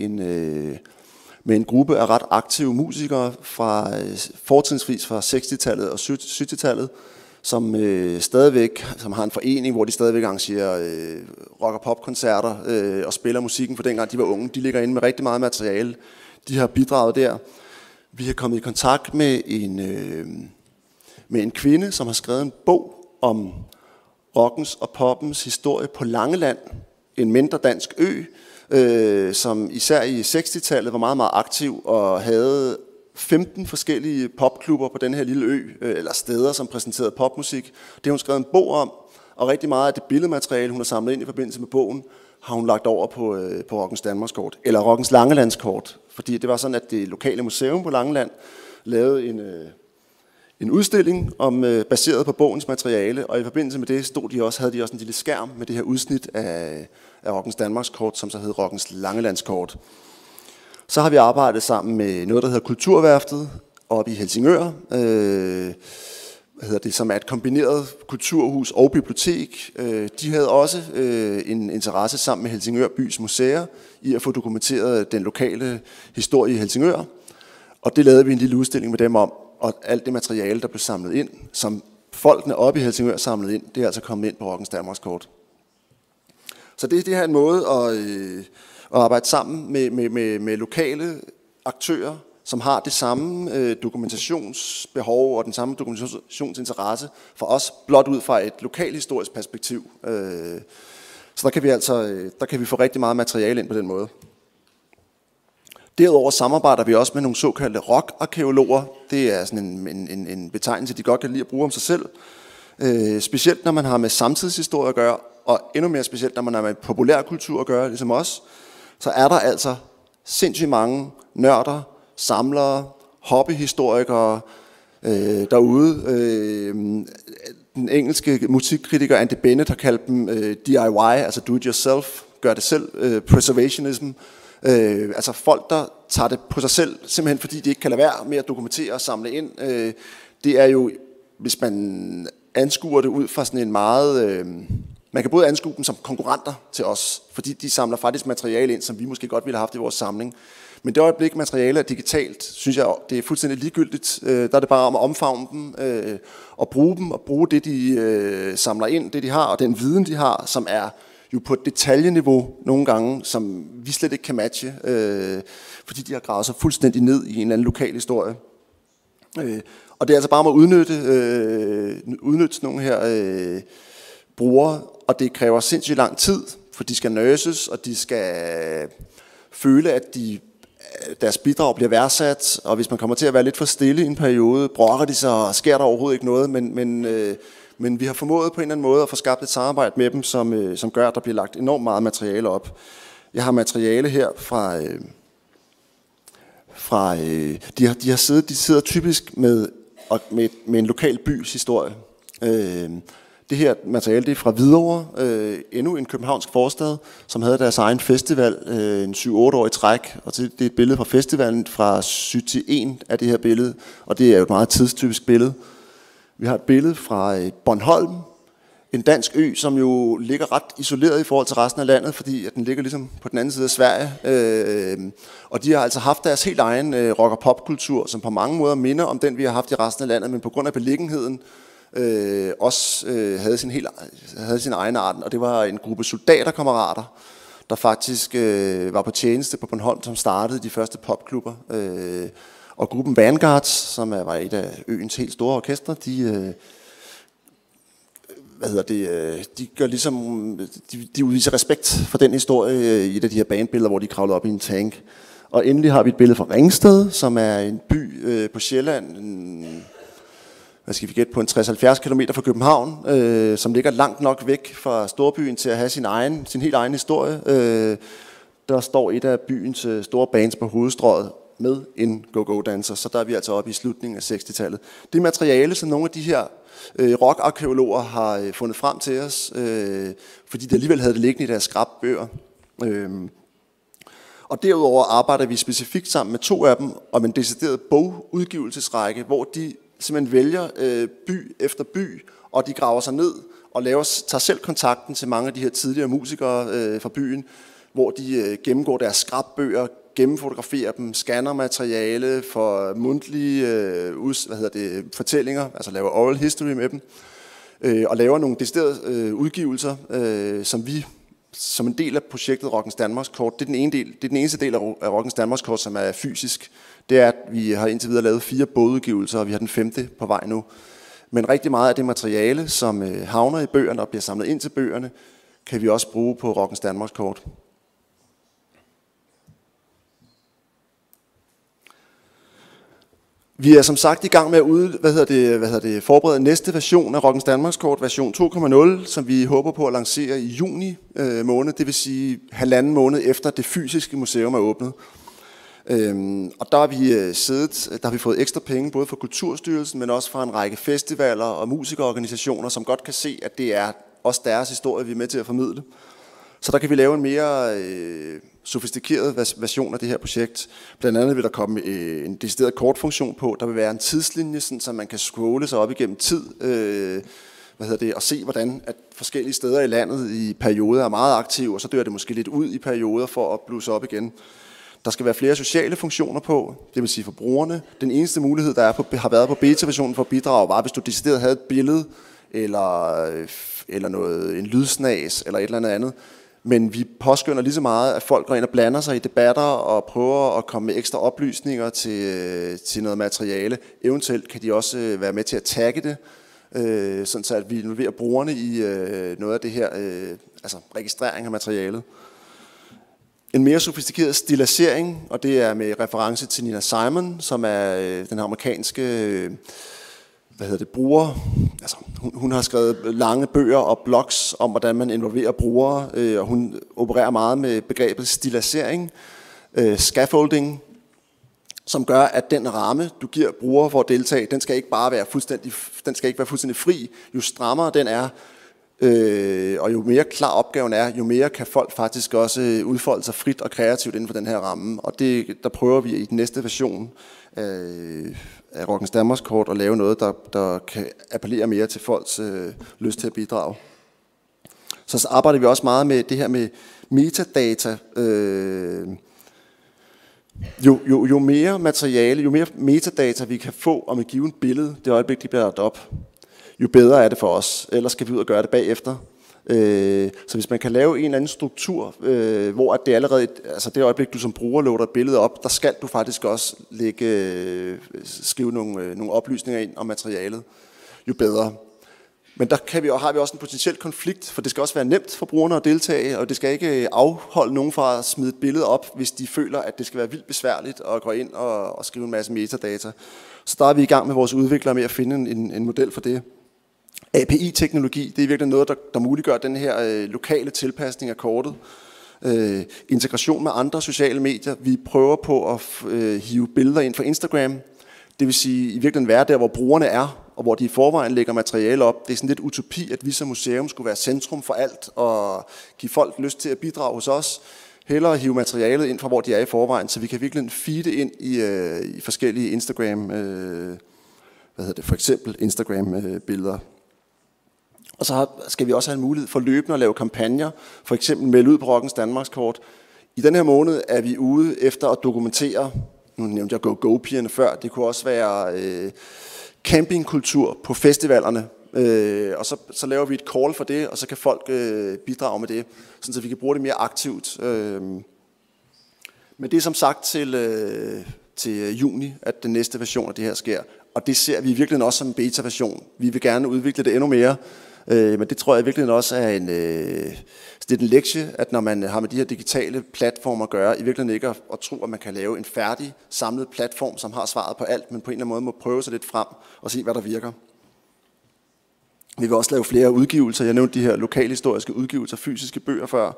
en gruppe af ret aktive musikere fortrinsvis fra 60-tallet og 70-tallet, som har en forening, hvor de stadigvæk arrangerer rock- og popkoncerter og spiller musikken for dengang de var unge. De ligger inde med rigtig meget materiale. De har bidraget der. Vi har kommet i kontakt med en kvinde, som har skrevet en bog om rockens og poppens historie på Langeland, en mindre dansk ø, som især i 60-tallet var meget, meget aktiv og havde 15 forskellige popklubber på den her lille ø, eller steder, som præsenterede popmusik. Det har hun skrevet en bog om, og rigtig meget af det billedmateriale, hun har samlet ind i forbindelse med bogen, har hun lagt over på Rockens Danmarkskort, eller Rockens Langelandskort, fordi det var sådan, at det lokale museum på Langeland lavede en udstilling baseret på bogens materiale, og i forbindelse med det havde de også en lille skærm med det her udsnit af Rockens Danmarkskort, som så hed Rockens Langelandskort. Så har vi arbejdet sammen med noget, der hedder Kulturværftet oppe i Helsingør, som er et kombineret kulturhus og bibliotek. De havde også en interesse sammen med Helsingør Bys Museer i at få dokumenteret den lokale historie i Helsingør. Og det lavede vi en lille udstilling med dem om, og alt det materiale, der blev samlet ind, som folkene oppe i Helsingør samlede ind, det er altså kommet ind på Rockens Danmarkskort. Så det her er en måde at arbejde sammen med lokale aktører, som har det samme dokumentationsbehov og den samme dokumentationsinteresse for os, blot ud fra et lokalhistorisk perspektiv. Så der kan vi få rigtig meget materiale ind på den måde. Derudover samarbejder vi også med nogle såkaldte rockarkæologer. Det er sådan en betegnelse, de godt kan lide at bruge om sig selv. Specielt når man har med samtidshistorie at gøre, og endnu mere specielt når man har med populærkultur at gøre, ligesom os, så er der altså sindssygt mange nørder, samlere, hobbyhistorikere derude. Den engelske musikkritiker Andy Bennett har kaldt dem DIY, altså do it yourself, gør det selv, preservationism. Altså folk, der tager det på sig selv, simpelthen fordi de ikke kan lade være med at dokumentere og samle ind. Det er jo, hvis man anskuer det ud fra sådan en meget... Man kan både anskue dem som konkurrenter til os, fordi de samler faktisk materiale ind, som vi måske godt ville have haft i vores samling. Men det øjeblik, materiale er digitalt, synes jeg, det er fuldstændig ligegyldigt. Der er det bare om at omfavne dem, og bruge dem, og bruge det, de samler ind, det de har, og den viden, de har, som er jo på et detaljeniveau nogle gange, som vi slet ikke kan matche, fordi de har gravet sig fuldstændig ned i en eller anden lokal historie. Og det er altså bare om at udnytte nogle her brugere, og det kræver sindssygt lang tid, for de skal nurses, og de skal føle, at deres bidrag bliver værdsat, og hvis man kommer til at være lidt for stille i en periode, brokker de sig, og sker der overhovedet ikke noget, men vi har formået på en eller anden måde at få skabt et samarbejde med dem, som gør, at der bliver lagt enormt meget materiale op. Jeg har materiale her fra de sidder typisk med en lokal bys historie. Det her materiale, det er fra Hvidovre, endnu en københavnsk forstad, som havde deres egen festival en 7-8 år i træk. Og det er et billede fra festivalen fra 7-1 af det her billede, og det er jo et meget tidstypisk billede. Vi har et billede fra Bornholm, en dansk ø, som jo ligger ret isoleret i forhold til resten af landet, fordi at den ligger ligesom på den anden side af Sverige. Og de har altså haft deres helt egen rock- og popkultur, som på mange måder minder om den, vi har haft i resten af landet, men på grund af beliggenheden også havde sin egen art. Og det var en gruppe soldaterkammerater, der faktisk var på tjeneste på Bornholm, som startede de første popklubber. Og gruppen Vanguards, som var et af øens helt store orkestre, de gør ligesom, de udviser respekt for den historie i et af de her bandbilleder, hvor de kravlede op i en tank. Og endelig har vi et billede fra Ringsted, som er en by på Sjælland, hvad skal vi gætte på, en 60-70 km fra København, som ligger langt nok væk fra storbyen til at have sin helt egen historie. Der står et af byens store bands på hovedstrøget med en go-go-danser, så der er vi altså oppe i slutningen af 60-tallet. Det materiale, som nogle af de her rockarkæologer har fundet frem til os, fordi de alligevel havde det liggende i deres skrabbøger. Og derudover arbejder vi specifikt sammen med 2 af dem om en decideret bogudgivelsesrække, hvor de simpelthen vælger by efter by, og de graver sig ned og tager selv kontakten til mange af de her tidligere musikere fra byen, hvor de gennemgår deres skrabbøger, gennemfotograferer dem, scanner materiale for mundtlige fortællinger, altså laver oral history med dem, og laver nogle deciderede udgivelser, som vi som en del af projektet Rockens Danmarkskort. Det er den eneste del af Rockens Danmarkskort, som er fysisk. Det er, at vi har indtil videre lavet 4 bogudgivelser, og vi har den 5. på vej nu. Men rigtig meget af det materiale, som havner i bøgerne og bliver samlet ind til bøgerne, kan vi også bruge på Rockens Danmarkskort. Vi er som sagt i gang med at forberede næste version af Rockens Danmarkskort, version 2.0, som vi håber på at lancere i juni måned, det vil sige 1,5 måned efter det fysiske museum er åbnet. Og der har vi fået ekstra penge, både fra Kulturstyrelsen, men også fra en række festivaler og musikerorganisationer, som godt kan se, at det er også deres historie, vi er med til at formidle. Så der kan vi lave en mere sofistikeret version af det her projekt. Blandt andet vil der komme en decideret kortfunktion på. Der vil være en tidslinje, så man kan scrolle sig op igennem tid, og se, hvordan at forskellige steder i landet i perioder er meget aktive, og så dør det måske lidt ud i perioder for at blusse op igen. Der skal være flere sociale funktioner på, det vil sige for brugerne. Den eneste mulighed, der har været på beta-versionen for at bidrage, var, hvis du decideret havde et billede, eller en lydsnas, eller et eller andet. Men vi påskynder lige så meget, at folk går ind og blander sig i debatter, og prøver at komme med ekstra oplysninger til noget materiale. Eventuelt kan de også være med til at tagge det, sådan så at vi involverer brugerne i noget af det her, altså registrering af materialet. En mere sofistikeret stilisering, og det er med reference til Nina Simon, som er den amerikanske bruger. Altså, hun har skrevet lange bøger og blogs om, hvordan man involverer brugere, og hun opererer meget med begrebet stilisering, scaffolding, som gør, at den ramme, du giver brugere for at deltage, den skal ikke være fuldstændig fri. Jo strammere den er, og jo mere klar opgaven er, jo mere kan folk faktisk også udfolde sig frit og kreativt inden for den her ramme. Og der prøver vi i den næste version af Rockens Danmarkskort at lave noget, der kan appellere mere til folks lyst til at bidrage. Så arbejder vi også meget med det her med metadata. Jo mere materiale, jo mere metadata vi kan få om et givet billede, det øjeblik, de bliver lagt op, jo bedre er det for os. Ellers skal vi ud og gøre det bagefter. Så hvis man kan lave en eller anden struktur, hvor at det allerede, altså det øjeblik, du som bruger loader et billede op, der skal du faktisk også skrive nogle oplysninger ind om materialet, jo bedre. Men der har vi også en potentiel konflikt, for det skal også være nemt for brugerne at deltage, og det skal ikke afholde nogen fra at smide et billede op, hvis de føler, at det skal være vildt besværligt at gå ind og skrive en masse metadata. Så der er vi i gang med vores udviklere med at finde en model for det. API-teknologi, det er virkelig noget, der muliggør den her lokale tilpasning af kortet. Integration med andre sociale medier. Vi prøver på at hive billeder ind fra Instagram. Det vil sige, i virkeligheden være der, hvor brugerne er, og hvor de i forvejen lægger materiale op. Det er sådan lidt utopi, at vi som museum skulle være centrum for alt, og give folk lyst til at bidrage hos os. Hellere hive materialet ind fra, hvor de er i forvejen, så vi kan virkelig feede ind i forskellige Instagram, for eksempel Instagram-billeder. Og så skal vi også have en mulighed for løbende at lave kampagner, for eksempel melde ud på Rockens Danmarkskort. I den her måned er vi ude efter at dokumentere, nu nævnte jeg go-go-pigerne før, det kunne også være campingkultur på festivalerne, og så laver vi et call for det, og så kan folk bidrage med det, så vi kan bruge det mere aktivt. Men det er som sagt til juni, at den næste version af det her sker, og det ser vi virkelig også som en beta-version. Vi vil gerne udvikle det endnu mere, men det tror jeg virkelig også er det er en lektie, at når man har med de her digitale platformer at gøre, i virkeligheden ikke at tro, at man kan lave en færdig, samlet platform, som har svaret på alt, men på en eller anden måde må prøve sig lidt frem og se, hvad der virker. Vi vil også lave flere udgivelser. Jeg nævnte de her lokalhistoriske udgivelser, fysiske bøger før.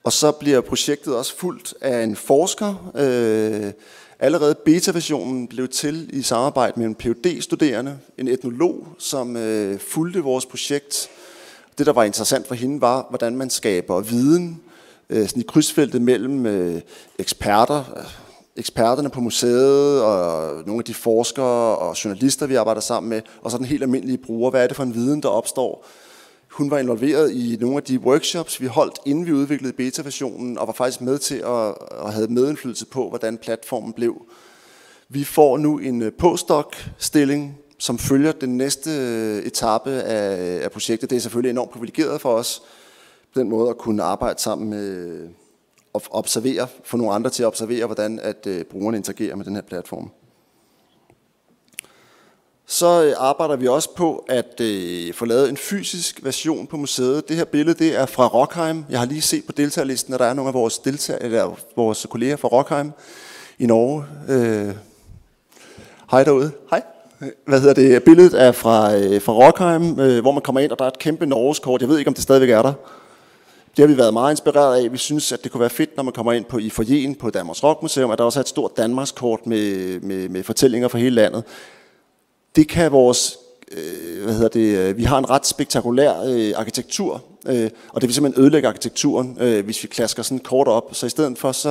Og så bliver projektet også fulgt af en forsker. Allerede beta-versionen blev til i samarbejde med en Ph.D.-studerende, en etnolog, som fulgte vores projekt. Det, der var interessant for hende, var, hvordan man skaber viden sådan i krydsfeltet mellem eksperterne på museet, og nogle af de forskere og journalister, vi arbejder sammen med, og så den helt almindelige bruger. Hvad er det for en viden, der opstår? Hun var involveret i nogle af de workshops, vi holdt, inden vi udviklede beta-versionen, og var faktisk med til at have medindflydelse på, hvordan platformen blev. Vi får nu en postdoc-stilling, som følger den næste etape af projektet. Det er selvfølgelig enormt privilegeret for os, på den måde at kunne arbejde sammen med og observere, få nogle andre til at observere, hvordan at brugerne interagerer med den her platform. Så arbejder vi også på at få lavet en fysisk version på museet. Det her billede, det er fra Rockheim. Jeg har lige set på deltagerlisten, at der er nogle af vores kolleger fra Rockheim i Norge. Hej derude. Hej. Billedet er fra Rockheim, hvor man kommer ind, og der er et kæmpe Norgeskort. Jeg ved ikke, om det stadigvæk er der. Det har vi været meget inspireret af. Vi synes, at det kunne være fedt, når man kommer ind i foyeren på Danmarks Rockmuseum, at der også er et stort Danmarkskort med fortællinger fra hele landet. Det kan vores, vi har en ret spektakulær arkitektur, og det vil simpelthen ødelægge arkitekturen, hvis vi klasker sådan et kort op. Så i stedet for, så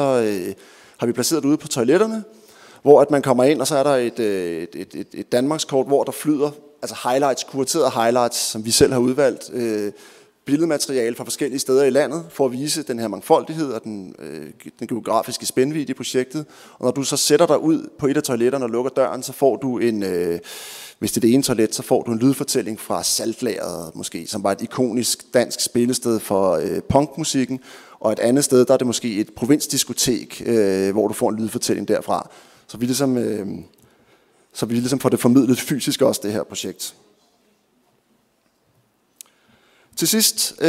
har vi placeret det ude på toiletterne, hvor at man kommer ind, og så er der et Danmarkskort, hvor der flyder, altså highlights, kuraterede highlights, som vi selv har udvalgt, billedmateriale fra forskellige steder i landet, for at vise den her mangfoldighed og den geografiske spændvidde i projektet. Og når du så sætter dig ud på et af toiletterne og lukker døren, så får du hvis det er det ene toilet, så får du en lydfortælling fra Saltlageret måske, som var et ikonisk dansk spillested for punkmusikken. Og et andet sted, der er det måske et provinsdiskotek, hvor du får en lydfortælling derfra. Så vi ligesom får det formidlet fysisk også, det her projekt. Til sidst,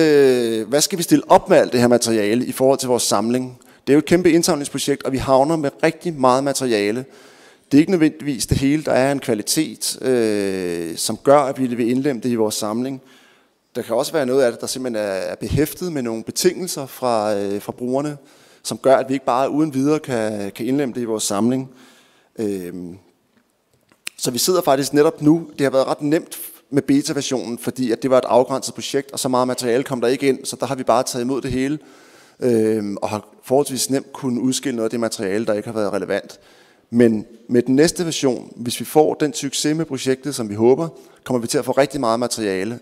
hvad skal vi stille op med alt det her materiale i forhold til vores samling? Det er jo et kæmpe indsamlingsprojekt, og vi havner med rigtig meget materiale. Det er ikke nødvendigvis det hele, der er en kvalitet, som gør, at vi vil indlemme det i vores samling. Der kan også være noget af det, der simpelthen er behæftet med nogle betingelser fra brugerne, som gør, at vi ikke bare uden videre kan indlemme det i vores samling. Så vi sidder faktisk netop nu, det har været ret nemt med beta-versionen, fordi at det var et afgrænset projekt, og så meget materiale kom der ikke ind, så der har vi bare taget imod det hele, og har forholdsvis nemt kunne udskille noget af det materiale, der ikke har været relevant. Men med den næste version, hvis vi får den succes med projektet, som vi håber, kommer vi til at få rigtig meget materiale.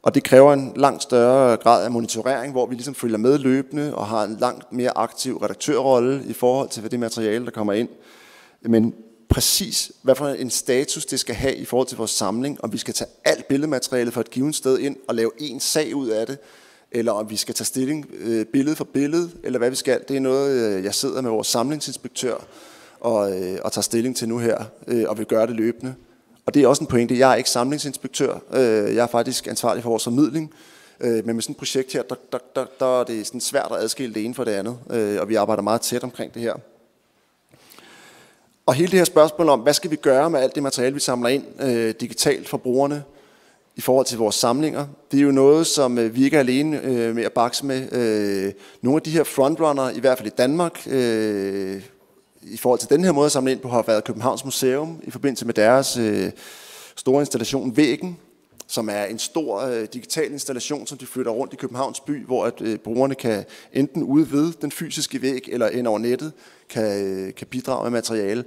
Og det kræver en langt større grad af monitorering, hvor vi ligesom følger med løbende og har en langt mere aktiv redaktørrolle i forhold til det materiale, der kommer ind. Men præcis, hvad for en status det skal have i forhold til vores samling, om vi skal tage alt billedmateriale fra et givet sted ind og lave en sag ud af det, eller om vi skal tage stilling billede for billede, eller hvad vi skal. Det er noget, jeg sidder med vores samlingsinspektør og tager stilling til nu her, og vil gøre det løbende. Og det er også en pointe. Jeg er ikke samlingsinspektør. Jeg er faktisk ansvarlig for vores formidling. Men med sådan et projekt her, der er det sådan svært at adskille det ene fra det andet. Og vi arbejder meget tæt omkring det her. Og hele det her spørgsmål om, hvad skal vi gøre med alt det materiale, vi samler ind digitalt for brugerne i forhold til vores samlinger, det er jo noget, som vi ikke er alene med at bakse med. Nogle af de her frontrunner, i hvert fald i Danmark, i forhold til den her måde at samle ind på, har været Københavns Museum i forbindelse med deres store installation Væggen, som er en stor digital installation, som de flytter rundt i Københavns by, hvor at brugerne kan enten ude ved den fysiske væg eller ind over nettet kan bidrage med materiale.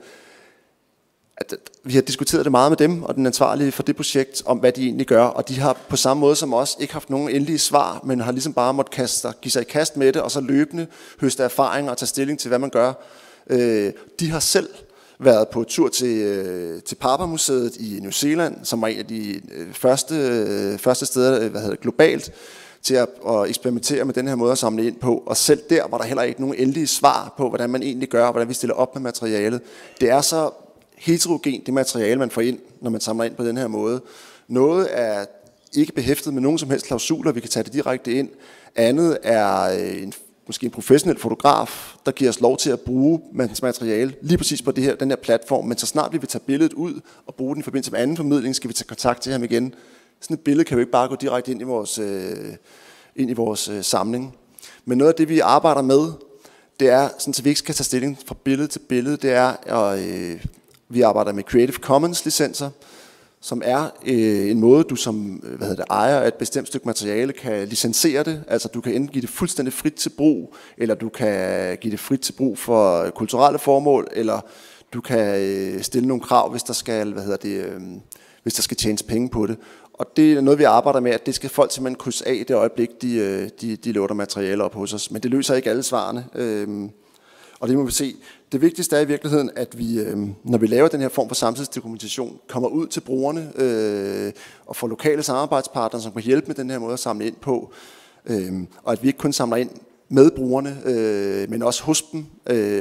Vi har diskuteret det meget med dem og den ansvarlige for det projekt, om hvad de egentlig gør, og de har på samme måde som os ikke haft nogen endelige svar, men har ligesom bare måttet give sig i kast med det, og så løbende høste erfaringer og tage stilling til, hvad man gør. De har selv været på tur til Papa-museet i New Zealand, som var en af de første steder globalt til at eksperimentere med den her måde at samle ind på. Og selv der var der heller ikke nogen endelige svar på, hvordan man egentlig gør, og hvordan vi stiller op med materialet. Det er så heterogent, det materiale, man får ind, når man samler ind på den her måde. Noget er ikke behæftet med nogen som helst klausuler, vi kan tage det direkte ind. Andet er måske en professionel fotograf, der giver os lov til at bruge materiale lige præcis på den her platform, men så snart vi vil tage billedet ud og bruge den i forbindelse med anden formidling, skal vi tage kontakt til ham igen. Sådan et billede kan jo ikke bare gå direkte ind i vores samling. Men noget af det, vi arbejder med, det er, sådan, så vi ikke skal tage stilling fra billede til billede, det er, vi arbejder med Creative Commons licenser, som er en måde, du som ejer af et bestemt stykke materiale kan licensere det. Altså du kan enten give det fuldstændig frit til brug, eller du kan give det frit til brug for kulturelle formål, eller du kan stille nogle krav, hvis der skal, hvis der skal tjenes penge på det. Og det er noget, vi arbejder med, at det skal folk simpelthen krydse af i det øjeblik, de loader materiale op hos os. Men det løser ikke alle svarene. Og det må vi se. Det vigtigste er i virkeligheden, at vi, når vi laver den her form for samtidsdokumentation, kommer ud til brugerne og får lokale samarbejdspartnere, som kan hjælpe med den her måde at samle ind på. Og at vi ikke kun samler ind med brugerne, men også hos dem,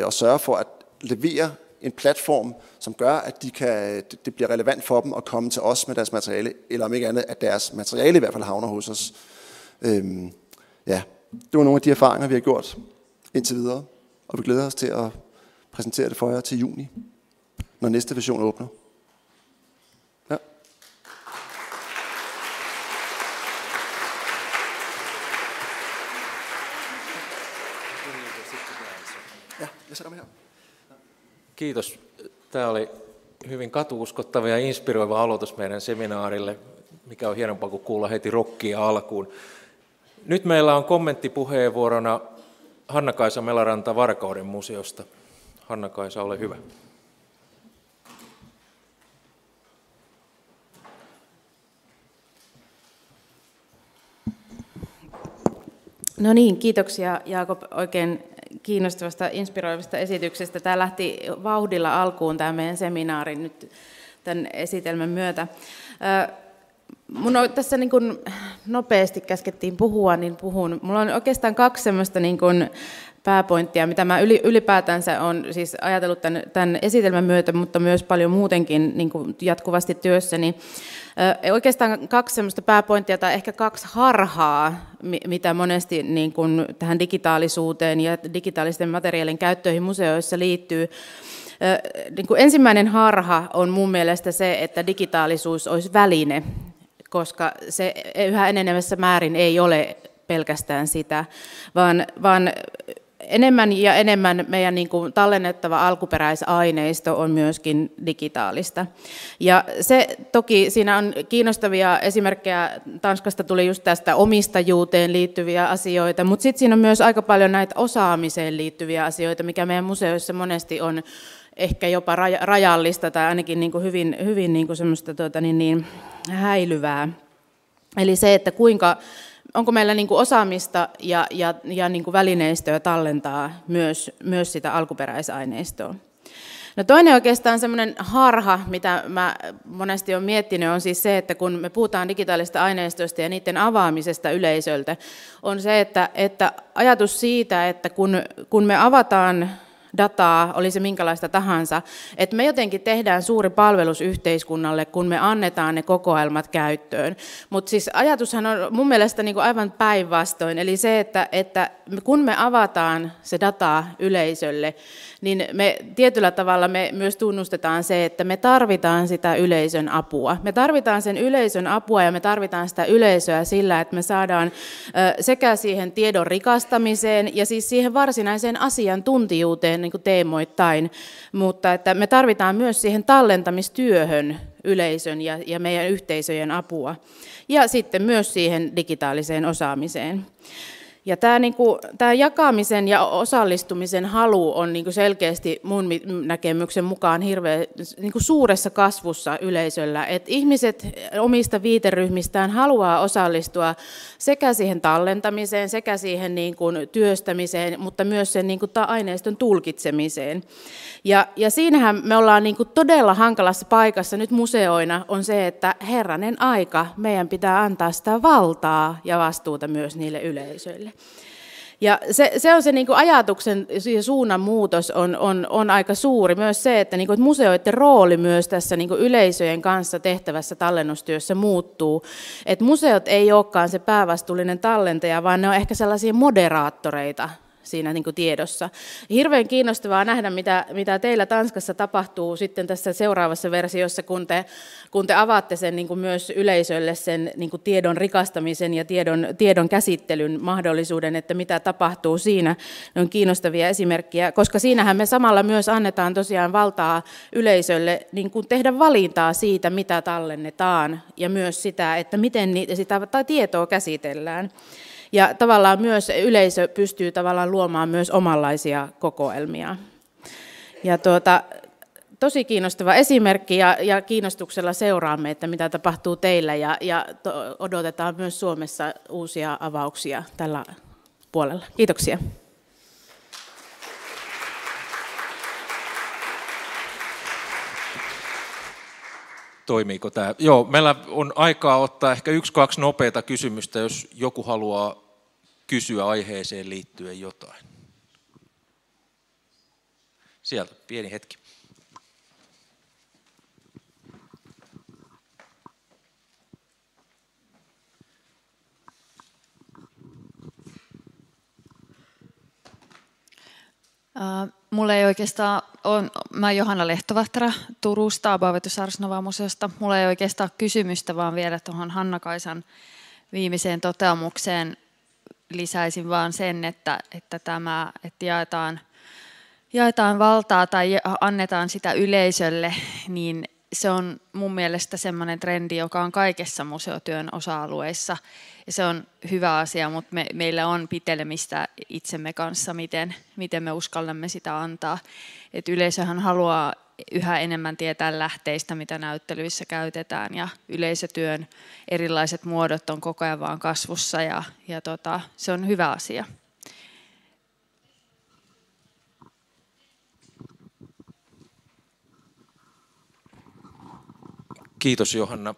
og sørge for at levere en platform, som gør, at det bliver relevant for dem at komme til os med deres materiale, eller om ikke andet, at deres materiale i hvert fald havner hos os. Ja, det var nogle af de erfaringer, vi har gjort indtil videre. Og vi glæder os til at præsentere det for jer til juni, når næste version åbner. Ja. Ja, jeg sætter mig her. Kiitos. Tämä oli hyvin katuuskottava ja inspiroiva aloitus meidän seminaarille, mikä on hienompaa kuin kuulla heti rockia alkuun. Nyt meillä on kommenttipuheenvuorona Hanna-Kaisa Melaranta Varkauden museosta. Hanna-Kaisa, ole hyvä. No niin, kiitoksia Jaakob oikein kiinnostavasta, inspiroivasta esityksestä. Tämä lähti vauhdilla alkuun, tämä meidän seminaari nyt tämän esitelmän myötä. Mun on tässä niin kuin nopeasti käskettiin puhua, niin puhun. Mulla on oikeastaan 2 semmoista niin kuin pääpointtia, mitä mä ylipäätänsä olen siis ajatellut tämän esitelmän myötä, mutta myös paljon muutenkin niin kuin jatkuvasti työssäni. Oikeastaan 2 semmoista pääpointtia tai ehkä 2 harhaa, mitä monesti niin kuin tähän digitaalisuuteen ja digitaalisten materiaalien käyttöihin museoissa liittyy. Niin kuin ensimmäinen harha on mun mielestä se, että digitaalisuus olisi väline, koska se yhä enenevässä määrin ei ole pelkästään sitä, vaan enemmän ja enemmän meidän niin kuin tallennettava alkuperäisaineisto on myöskin digitaalista. Ja se toki, siinä on kiinnostavia esimerkkejä, Tanskasta tuli just tästä omistajuuteen liittyviä asioita, mutta sitten siinä on myös aika paljon näitä osaamiseen liittyviä asioita, mikä meidän museoissa monesti on ehkä jopa rajallista tai ainakin niin kuin hyvin niin kuin semmoista häilyvää. Eli se, että onko meillä niin kuin osaamista ja niin kuin välineistöä tallentaa myös sitä alkuperäisaineistoa. No toinen oikeastaan semmoinen harha, mitä mä monesti olen miettinyt, on siis se, että kun me puhutaan digitaalista aineistosta ja niiden avaamisesta yleisöltä, on se, että ajatus siitä, että kun me avataan dataa, oli se minkälaista tahansa, että me jotenkin tehdään suuri palvelus yhteiskunnalle, kun me annetaan ne kokoelmat käyttöön. Mutta siis ajatushan on mun mielestä niin kuin aivan päinvastoin, eli se, että kun me avataan se data yleisölle, niin me tietyllä tavalla me myös tunnustetaan se, että me tarvitaan sitä yleisön apua. Me tarvitaan sen yleisön apua ja me tarvitaan sitä yleisöä sillä, että me saadaan sekä siihen tiedon rikastamiseen ja siis siihen varsinaiseen asiantuntijuuteen niin kuin teemoittain, mutta että me tarvitaan myös siihen tallentamistyöhön yleisön ja meidän yhteisöjen apua ja sitten myös siihen digitaaliseen osaamiseen. Ja tämä jakamisen ja osallistumisen halu on selkeästi mun näkemyksen mukaan hirveän suuressa kasvussa yleisöllä. Että ihmiset omista viiteryhmistään haluaa osallistua sekä siihen tallentamiseen, sekä siihen työstämiseen, mutta myös sen aineiston tulkitsemiseen. Ja siinähän me ollaan todella hankalassa paikassa nyt museoina on se, että herranen aika, meidän pitää antaa sitä valtaa ja vastuuta myös niille yleisöille. Ja se on se ajatuksen ja suunnan muutos on aika suuri. Myös se, että museoiden rooli myös tässä yleisöjen kanssa tehtävässä tallennustyössä muuttuu. Että museot ei olekaan se päävastuullinen tallentaja, vaan ne on ehkä sellaisia moderaattoreita siinä tiedossa. Hirveän kiinnostavaa nähdä, mitä teillä Tanskassa tapahtuu sitten tässä seuraavassa versiossa, kun te avaatte sen myös yleisölle sen tiedon rikastamisen ja tiedon käsittelyn mahdollisuuden, että mitä tapahtuu siinä. Ne on kiinnostavia esimerkkejä, koska siinähän me samalla myös annetaan tosiaan valtaa yleisölle tehdä valintaa siitä, mitä tallennetaan ja myös sitä, että miten sitä tietoa käsitellään. Ja tavallaan myös yleisö pystyy tavallaan luomaan myös omanlaisia kokoelmia. Ja tosi kiinnostava esimerkki ja kiinnostuksella seuraamme, että mitä tapahtuu teillä ja odotetaan myös Suomessa uusia avauksia tällä puolella. Kiitoksia. Toimiiko tämä? Joo, meillä on aikaa ottaa ehkä 1-2 nopeata kysymystä, jos joku haluaa kysyä aiheeseen liittyen jotain. Sieltä, pieni hetki. Mulla ei oikeastaan ole, mä oon Johanna Lehtovahtara Turusta, Abaavetus Ars Nova-museosta. Mulla ei oikeastaan kysymystä, vaan vielä tuohon Hanna-Kaisan viimeiseen toteamukseen lisäisin vaan sen, että jaetaan valtaa tai annetaan sitä yleisölle, niin se on mun mielestä semmoinen trendi, joka on kaikessa museotyön osa-alueissa. Ja se on hyvä asia, mutta meillä on pitelemistä itsemme kanssa, miten me uskallamme sitä antaa. Et yleisöhän haluaa yhä enemmän tietää lähteistä, mitä näyttelyissä käytetään, ja yleisötyön erilaiset muodot on koko ajan vaan kasvussa, ja se on hyvä asia. Kiitos Johanna.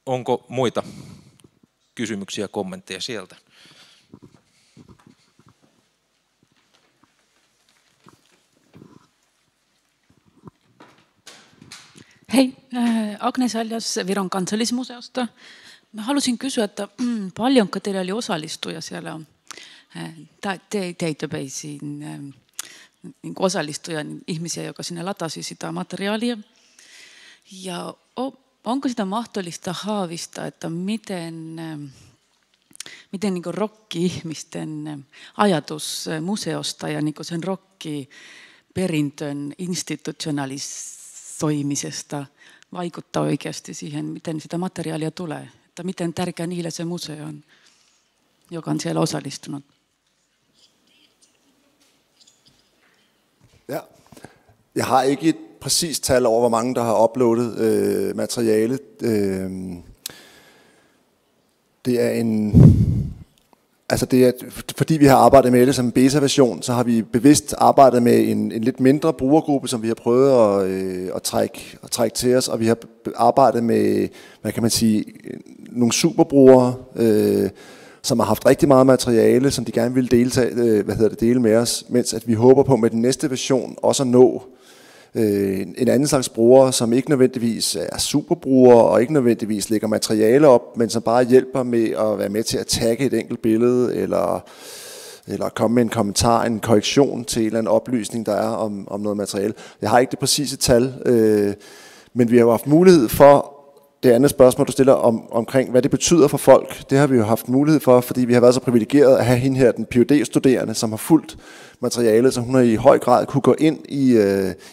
Onko muita kysymyksiä ja kommentteja sieltä? Hei, Agnes Aljas Viron kansallismuseosta. Mä halusin kysyä, että paljonko teillä oli osallistujia siellä databaseen niin osallistuja, niin ihmisiä, joka sinne latasi sitä materiaalia. Ja onko sitä mahdollista haavistaa, että miten niin rokki-ihmisten ajatus museosta ja niin sen rokkiperintön institutionalisoimisesta vaikuttaa oikeasti siihen, miten sitä materiaalia tulee? Että miten tärkeä niille se museo on, joka on siellä osallistunut? Ja. Jeg har ikke et præcist tal over, hvor mange der har uploadet materiale. Det er fordi vi har arbejdet med det som en beta-version, så har vi bevidst arbejdet med en lidt mindre brugergruppe, som vi har prøvet at trække til os, og vi har arbejdet med, hvad kan man sige, nogle superbrugere, som har haft rigtig meget materiale, som de gerne vil dele med os, mens at vi håber på med den næste version også at nå en anden slags brugere, som ikke nødvendigvis er superbrugere og ikke nødvendigvis lægger materiale op, men som bare hjælper med at være med til at tagge et enkelt billede, eller komme med en kommentar, en korrektion til en eller anden oplysning, der er om noget materiale. Jeg har ikke det præcise tal, men vi har haft mulighed for, det andet spørgsmål, du stiller omkring, hvad det betyder for folk, det har vi jo haft mulighed for, fordi vi har været så privilegeret at have hende her, den Ph.D.-studerende, som har fulgt materialet, så hun har i høj grad kunne gå ind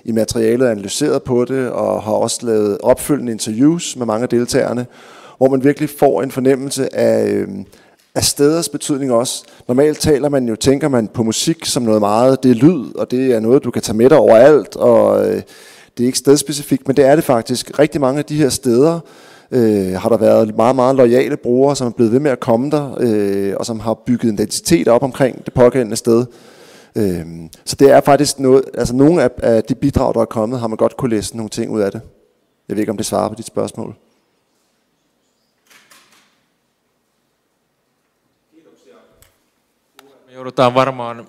i materialet og analyseret på det, og har også lavet opfølgende interviews med mange af deltagerne, hvor man virkelig får en fornemmelse af steders betydning også. Normalt tænker man på musik som noget meget, det er lyd, og det er noget, du kan tage med dig overalt, og det er ikke stedspecifikt, men det er det faktisk. Rigtig mange af de her steder har der været meget, meget loyale brugere, som er blevet ved med at komme der, og som har bygget en identitet op omkring det pågældende sted. Så det er faktisk noget, altså nogle af de bidrag, der er kommet, har man godt kunne læse nogle ting ud af det. Jeg ved ikke, om det svarer på dit spørgsmål. Me joudutaan varmaan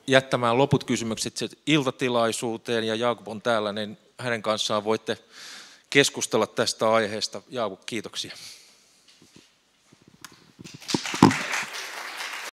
jättämään loput kysymykset iltatilaisuuteen, ja Jakub on täällä, niin hänen kanssaan voitte keskustella tästä aiheesta. Jakub, kiitoksia.